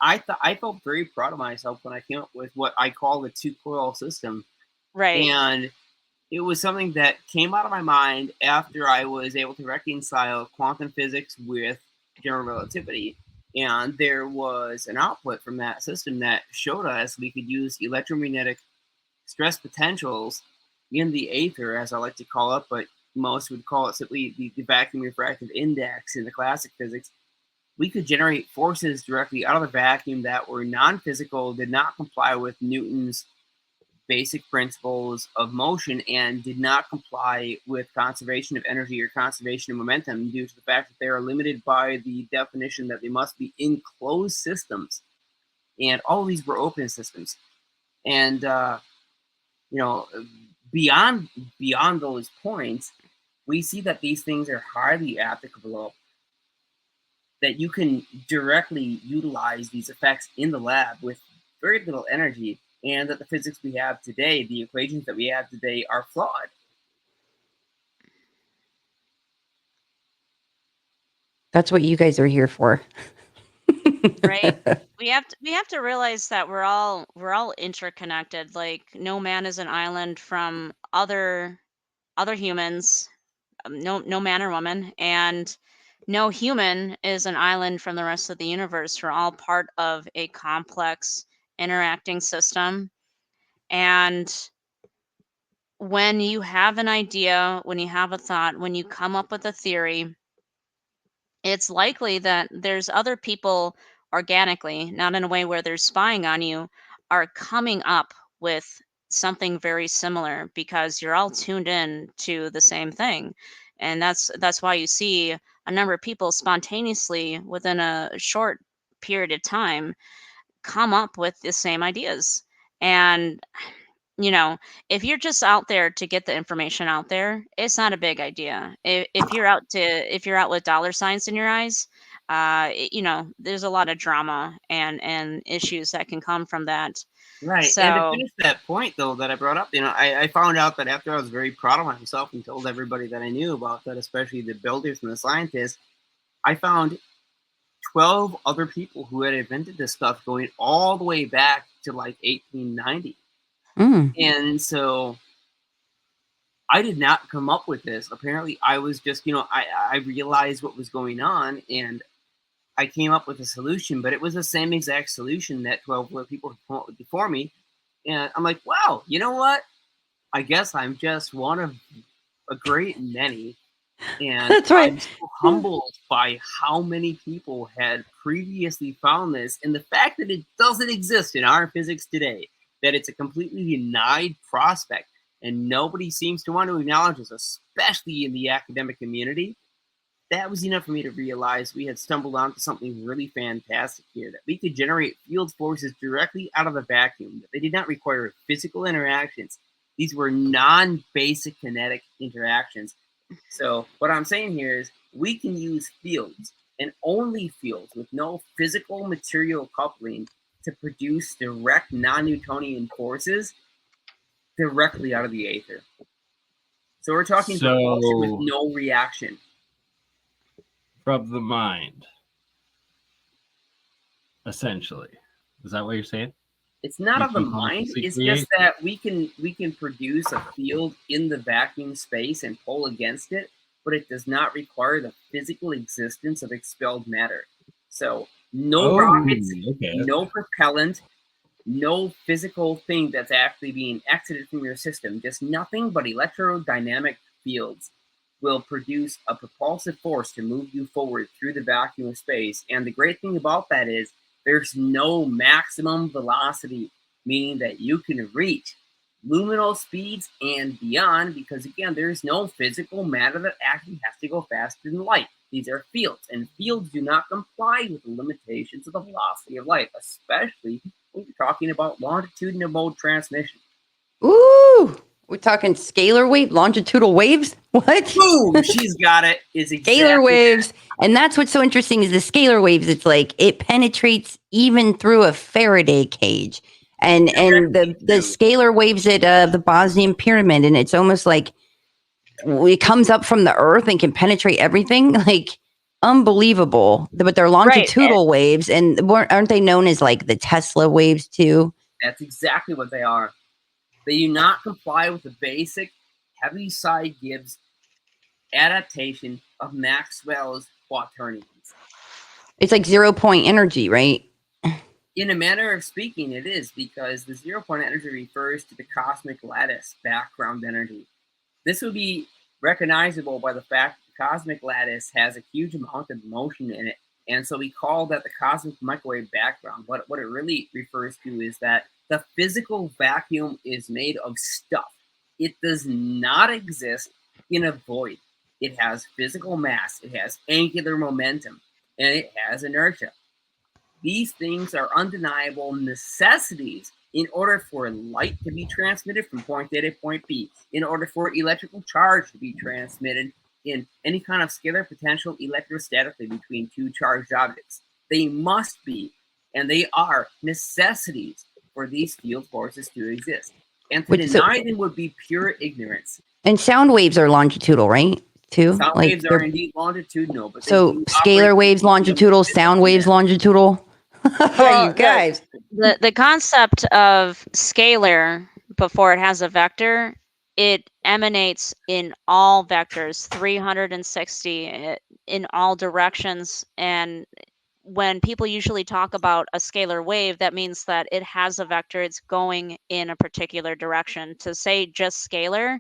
Speaker 1: I felt very proud of myself when I came up with what I call the 2-coil system.
Speaker 4: right.
Speaker 1: And it was something that came out of my mind after I was able to reconcile quantum physics with general relativity. And there was an output from that system that showed us we could use electromagnetic stress potentials in the aether, as I like to call it, but most would call it simply the vacuum refractive index in the classic physics. We could generate forces directly out of the vacuum that were non-physical, did not comply with Newton's basic principles of motion, and did not comply with conservation of energy or conservation of momentum due to the fact that they are limited by the definition that they must be enclosed systems. And all of these were open systems. And, beyond those points, we see that these things are highly applicable, that you can directly utilize these effects in the lab with very little energy, and that the physics we have today, the equations that we have today, are flawed.
Speaker 3: That's what you guys are here for.
Speaker 4: Right. We have to realize that we're all interconnected. Like no man is an island from other humans. No man or woman, and no human is an island from the rest of the universe. We're all part of a complex interacting system. And when you have an idea, when you have a thought, when you come up with a theory, it's likely that there's other people organically, not in a way where they're spying on you, are coming up with something very similar, because you're all tuned in to the same thing. And that's why you see a number of people spontaneously within a short period of time come up with the same ideas. And if you're just out there to get the information out there, it's not a big idea. If you're out with dollar signs in your eyes, there's a lot of drama and issues that can come from that.
Speaker 1: Right.
Speaker 4: So,
Speaker 1: and to finish that point, though, that I brought up, I found out that after I was very proud of myself and told everybody that I knew about that, especially the builders and the scientists, I found 12 other people who had invented this stuff going all the way back to like 1890. And so I did not come up with this. Apparently, I was just, I realized what was going on, and I came up with a solution, but it was the same exact solution that 12 other people had come up with before me. And I'm like, wow, you know what? I guess I'm just one of a great many. And
Speaker 3: That's right.
Speaker 1: I'm so humbled by how many people had previously found this, and the fact that it doesn't exist in our physics today, that it's a completely denied prospect, and nobody seems to want to acknowledge this, especially in the academic community. That was enough for me to realize we had stumbled onto something really fantastic here, that we could generate field forces directly out of the vacuum, that they did not require physical interactions. These were non-basic kinetic interactions. So what I'm saying here is we can use fields, and only fields with no physical material coupling, to produce direct non-Newtonian forces directly out of the aether. So we're talking propulsion with no reaction.
Speaker 2: From the mind, essentially. Is that what you're saying?
Speaker 1: It's not
Speaker 2: You
Speaker 1: of the
Speaker 2: can
Speaker 1: mind.
Speaker 2: consciously
Speaker 1: It's
Speaker 2: create?
Speaker 1: just that we can produce a field in the vacuum space and pull against it, but it does not require the physical existence of expelled matter. So no rockets,
Speaker 2: Okay.
Speaker 1: no propellant, no physical thing that's actually being exited from your system, just nothing but electrodynamic fields will produce a propulsive force to move you forward through the vacuum of space. And the great thing about that is there's no maximum velocity, meaning that you can reach luminal speeds and beyond, because again, there's no physical matter that actually has to go faster than light. These are fields, and fields do not comply with the limitations of the velocity of light, especially when you're talking about longitudinal mode transmission.
Speaker 3: Ooh, we're talking scalar wave, longitudinal waves. What?
Speaker 1: Boom! She's got it. Is exactly
Speaker 3: Scalar waves.
Speaker 1: that.
Speaker 3: And that's what's so interesting is the scalar waves. It's like it penetrates even through a Faraday cage. And the scalar waves at the Bosnian pyramid, and it's almost like it comes up from the earth and can penetrate everything. Like unbelievable. But they're longitudinal waves, and aren't they known as like the Tesla waves too?
Speaker 1: That's exactly what they are. They do not comply with the basic Heaviside Gibbs adaptation of Maxwell's quaternions.
Speaker 3: It's like 0-point energy, right?
Speaker 1: In a manner of speaking, it is, because the 0-point energy refers to the cosmic lattice background energy. This would be recognizable by the fact that the cosmic lattice has a huge amount of motion in it, and so we call that the cosmic microwave background. What it really refers to is that the physical vacuum is made of stuff. It does not exist in a void. It has physical mass, it has angular momentum, and it has inertia. These things are undeniable necessities in order for light to be transmitted from point A to point B, in order for electrical charge to be transmitted in any kind of scalar potential electrostatically between two charged objects. They must be, and they are, necessities for these field forces to exist. And to deny them would be pure ignorance.
Speaker 3: And sound waves are longitudinal, right? Too.
Speaker 1: Sound waves are indeed longitudinal, but
Speaker 3: so scalar waves longitudinal, sound waves longitudinal.
Speaker 4: Well,
Speaker 3: you guys.
Speaker 4: The concept of scalar before it has a vector, it emanates in all vectors, 360 in all directions. And when people usually talk about a scalar wave, that means that it has a vector, it's going in a particular direction. To say just scalar,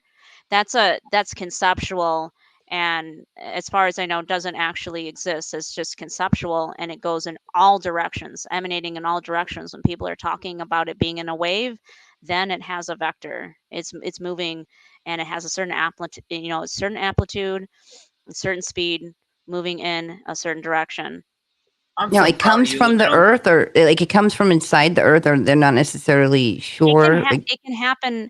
Speaker 4: that's conceptual, and as far as I know, doesn't actually exist. It's just conceptual, and it goes in all directions, emanating in all directions. When people are talking about it being in a wave, then it has a vector. It's moving, and it has a certain amplitude, a certain amplitude, a certain speed, moving in a certain direction.
Speaker 3: It comes from the earth, or like it comes from inside the earth, or they're not necessarily sure.
Speaker 4: It can happen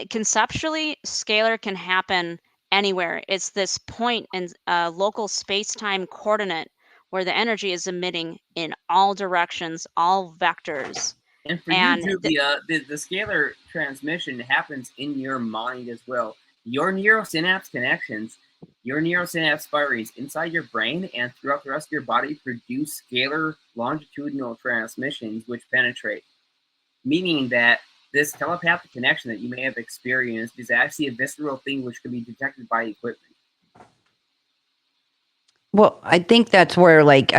Speaker 4: conceptually. Scalar can happen anywhere. It's this point in local space-time coordinate where the energy is emitting in all directions, all vectors.
Speaker 1: And for you, the scalar transmission happens in your mind as well. Your neurosynapse connections, your neurosynapse firing inside your brain and throughout the rest of your body produce scalar longitudinal transmissions which penetrate. Meaning that this telepathic connection that you may have experienced is actually a visceral thing which can be detected by equipment.
Speaker 3: Well, I think that's where, like,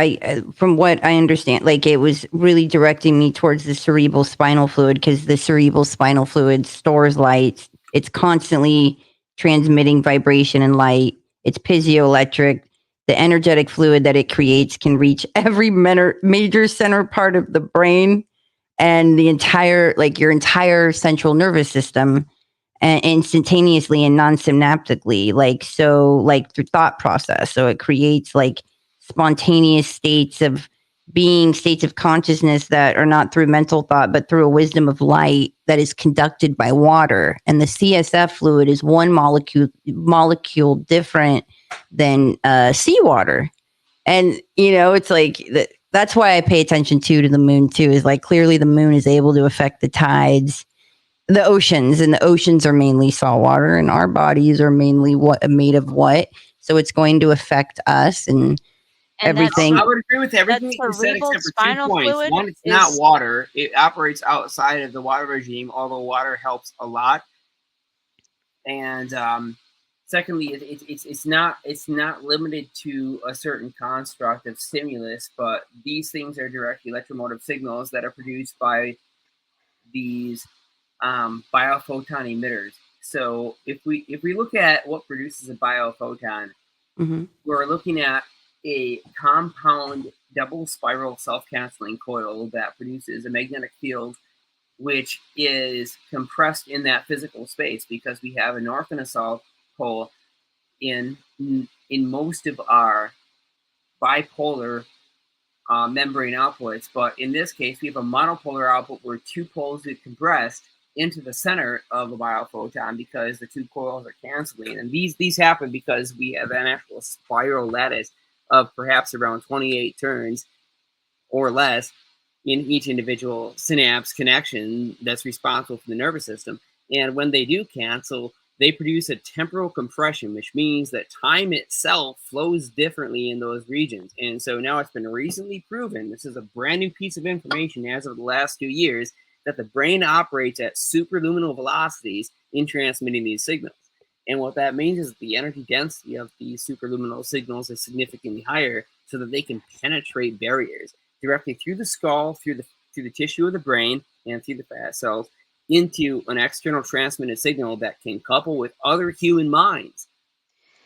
Speaker 3: from what I understand, like, it was really directing me towards the cerebral spinal fluid, because the cerebral spinal fluid stores light. It's constantly transmitting vibration and light. It's piezoelectric. The energetic fluid that it creates can reach every major center part of the brain and the entire, like, your entire central nervous system, instantaneously and non-synaptically, like, so, like, through thought process. So it creates like spontaneous states of being, states of consciousness that are not through mental thought but through a wisdom of light that is conducted by water. And the CSF fluid is one molecule different than seawater. And it's like that's why I pay attention to the moon too, is like, clearly the moon is able to affect the tides, the oceans, and the oceans are mainly saltwater, and our bodies are mainly made of what? So it's going to affect us and everything.
Speaker 1: I would agree with everything that you said except for 2 points. One, it's not water. It operates outside of the water regime, although water helps a lot. And secondly, it's not limited to a certain construct of stimulus, but these things are direct electromotive signals that are produced by these biophoton emitters. So if we look at what produces a biophoton, we're looking at a compound double spiral self-canceling coil that produces a magnetic field which is compressed in that physical space, because we have a north and a south pole in most of our bipolar membrane outputs. But in this case, we have a monopolar output where 2 poles get compressed into the center of a biophoton because the 2 coils are canceling. And these happen because we have an actual spiral lattice of perhaps around 28 turns or less in each individual synapse connection that's responsible for the nervous system. And when they do cancel, they produce a temporal compression, which means that time itself flows differently in those regions. And so now it's been recently proven, this is a brand new piece of information as of the last 2 years, that the brain operates at superluminal velocities in transmitting these signals. And what that means is that the energy density of these superluminal signals is significantly higher, so that they can penetrate barriers directly through the skull, through the tissue of the brain, and through the fat cells, into an external transmitted signal that can couple with other human minds.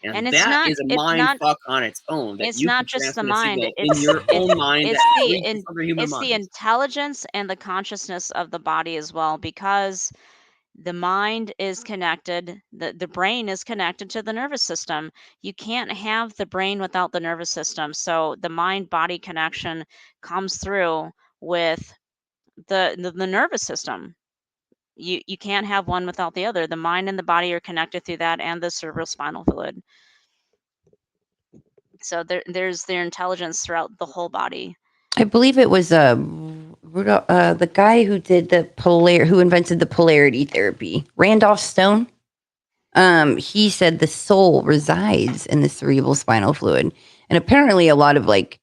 Speaker 1: And that is a mind fuck on its own.
Speaker 4: It's not just the mind.
Speaker 1: In your own mind.
Speaker 4: It's the intelligence and the consciousness of the body as well, because the mind is connected, the brain is connected to the nervous system. You can't have the brain without the nervous system. So the mind-body connection comes through with the nervous system. You can't have one without the other. The mind and the body are connected through that, and the cerebral spinal fluid. So there's their intelligence throughout the whole body.
Speaker 3: I believe it was the guy who did who invented the polarity therapy, Randolph Stone. He said the soul resides in the cerebral spinal fluid, and apparently a lot of like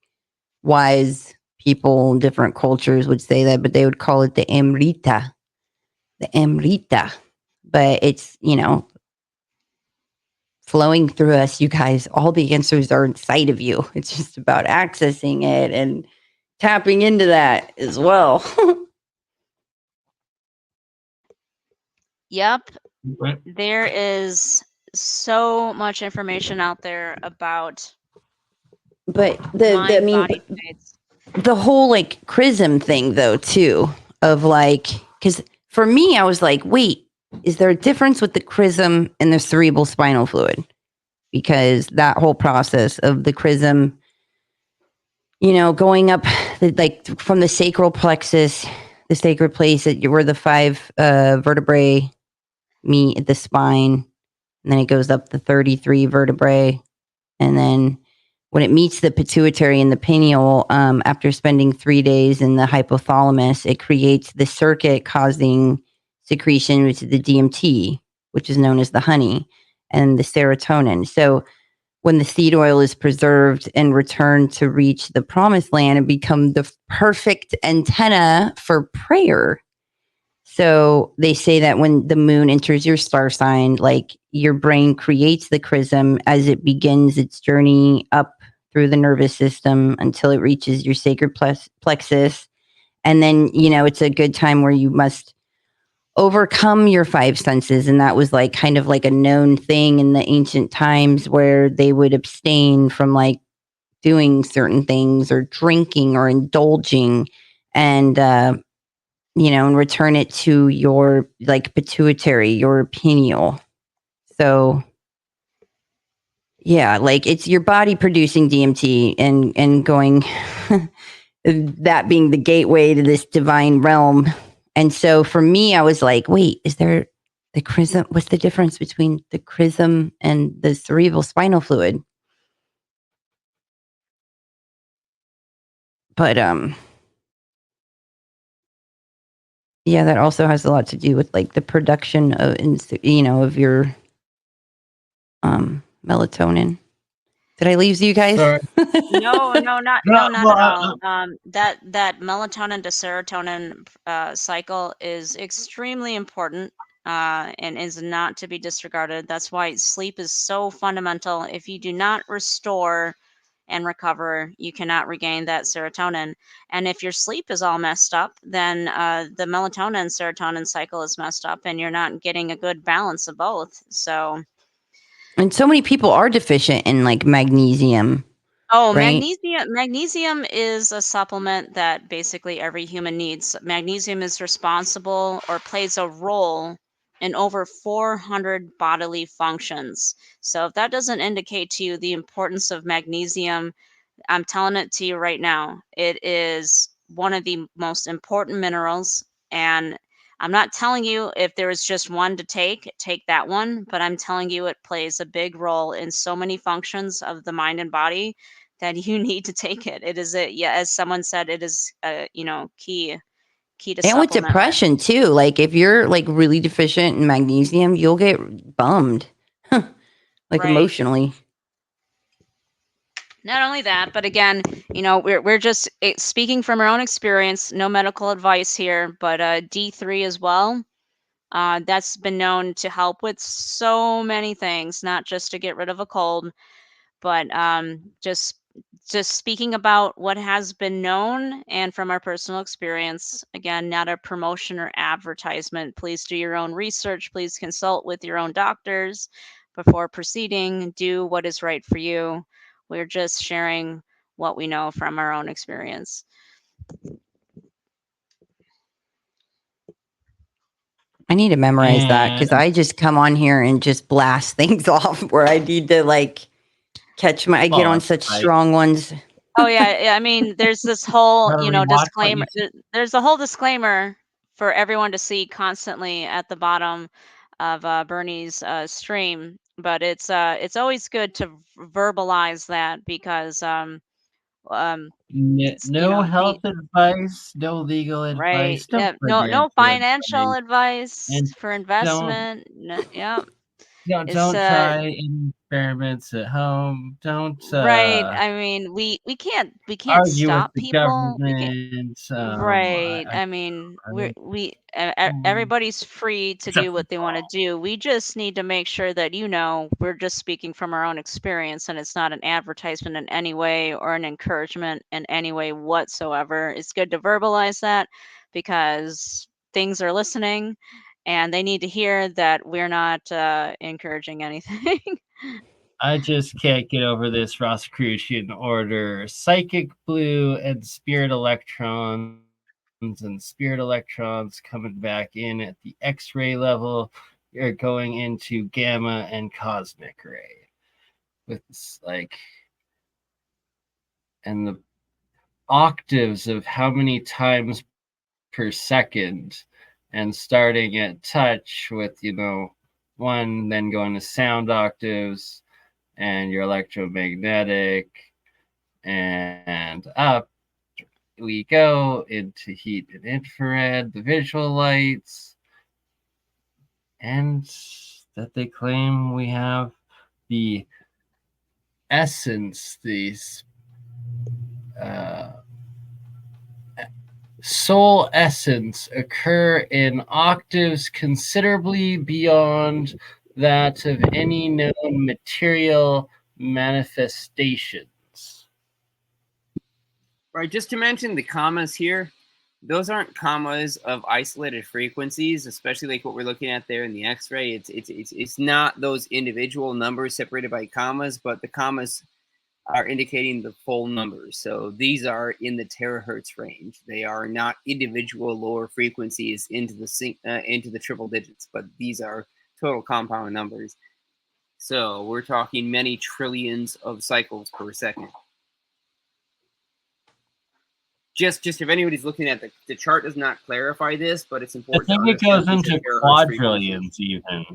Speaker 3: wise people in different cultures would say that, but they would call it the Amrita. But it's flowing through us, you guys. All the answers are inside of you. It's just about accessing it and tapping into that as well.
Speaker 4: Yep. There is so much information out there about
Speaker 3: but the whole like chrism thing though too, of like, because for me I was like, wait, is there a difference with the chrism and the cerebral spinal fluid? Because that whole process of the chrism, going up like from the sacral plexus, the sacred place where the 5 vertebrae meet at the spine, and then it goes up the 33 vertebrae, and then when it meets the pituitary and the pineal, after spending 3 days in the hypothalamus, it creates the circuit causing secretion, which is the DMT, which is known as the honey, and the serotonin. So when the seed oil is preserved and returned to reach the promised land and become the perfect antenna for prayer. So they say that when the moon enters your star sign, like your brain creates the chrism as it begins its journey up through the nervous system until it reaches your sacred plexus. And then, it's a good time where you must overcome your five senses. And that was like kind of like a known thing in the ancient times where they would abstain from like doing certain things or drinking or indulging and, and return it to your like pituitary, your pineal. So yeah, like it's your body producing DMT and going that being the gateway to this divine realm. And so for me, I was like, wait, is there the chrism? What's the difference between the chrism and the cerebral spinal fluid? But yeah, that also has a lot to do with like the production of of your melatonin. Did I lose you guys?
Speaker 2: Sorry.
Speaker 4: No, not
Speaker 2: No,
Speaker 4: not
Speaker 2: well,
Speaker 4: at all. That melatonin to serotonin cycle is extremely important and is not to be disregarded. That's why sleep is so fundamental. If you do not restore and recover, you cannot regain that serotonin. And if your sleep is all messed up, then the melatonin serotonin cycle is messed up, and you're not getting a good balance of both. So.
Speaker 3: And so many people are deficient in like magnesium.
Speaker 4: Oh,
Speaker 3: right?
Speaker 4: magnesium is a supplement that basically every human needs. Magnesium is responsible or plays a role in over 400 bodily functions. So if that doesn't indicate to you the importance of magnesium, I'm telling it to you right now. It is one of the most important minerals. And I'm not telling you if there is just one to take that one, but I'm telling you it plays a big role in so many functions of the mind and body that you need to take it. It is yeah, as someone said, it is key to
Speaker 3: And with
Speaker 4: supplement with.
Speaker 3: depression too. Like if you're like really deficient in magnesium, you'll get bummed. Like
Speaker 4: Right.
Speaker 3: emotionally.
Speaker 4: Not only that, but again, we're just speaking from our own experience. No medical advice here, but D3 as well. That's been known to help with so many things, not just to get rid of a cold, but just speaking about what has been known and from our personal experience. Again, not a promotion or advertisement. Please do your own research. Please consult with your own doctors before proceeding. Do what is right for you. We're just sharing what we know from our own experience.
Speaker 3: I need to memorize that because
Speaker 2: And
Speaker 3: I just come on here and just blast things off where I need to like catch I get on
Speaker 2: well,
Speaker 3: such
Speaker 2: I
Speaker 3: strong ones.
Speaker 4: Oh yeah, I mean, there's this whole,
Speaker 2: gotta rewatch what you
Speaker 4: disclaimer. There's a whole disclaimer for everyone to see constantly at the bottom of BurnEye's stream, but it's always good to verbalize that because it's,
Speaker 2: no
Speaker 4: the
Speaker 2: health advice, no legal
Speaker 4: right,
Speaker 2: advice, no
Speaker 4: yeah, no
Speaker 2: financial
Speaker 4: financial
Speaker 2: advice,
Speaker 4: advice
Speaker 2: and
Speaker 4: for
Speaker 2: don't
Speaker 4: investment. No, yeah, it's
Speaker 2: don't try any experiments at home. Don't
Speaker 4: right. I mean, we can't
Speaker 2: argue with
Speaker 4: stop
Speaker 2: the
Speaker 4: people. We can't.
Speaker 2: government.
Speaker 4: Right. I mean,
Speaker 2: I'm
Speaker 4: everybody's free to do
Speaker 2: except for
Speaker 4: what they want to do. We just need to make sure that, we're just speaking from our own experience and it's not an advertisement in any way or an encouragement in any way whatsoever. It's good to verbalize that because things are listening and they need to hear that we're not encouraging anything.
Speaker 2: I just can't get over this Rosicrucian order. Psychic blue and spirit electrons coming back in at the X-ray level. You're going into gamma and cosmic ray. With and the octaves of how many times per second, and starting at touch with, one, then going to sound octaves and your electromagnetic, and up we go into heat and infrared, the visual lights, and that they claim we have the essence, the soul essence occur in octaves considerably beyond that of any known material manifestations.
Speaker 1: Right, just to mention the commas here, those aren't commas of isolated frequencies, especially like what we're looking at there in the X-ray. It's not those individual numbers separated by commas, but the commas are indicating the full numbers. So these are in the terahertz range. They are not individual lower frequencies into the triple digits, but these are total compound numbers. So we're talking many trillions of cycles per second. Just if anybody's looking at the chart does not clarify this, but it's
Speaker 2: I
Speaker 1: important.
Speaker 2: think it goes into quadrillions even.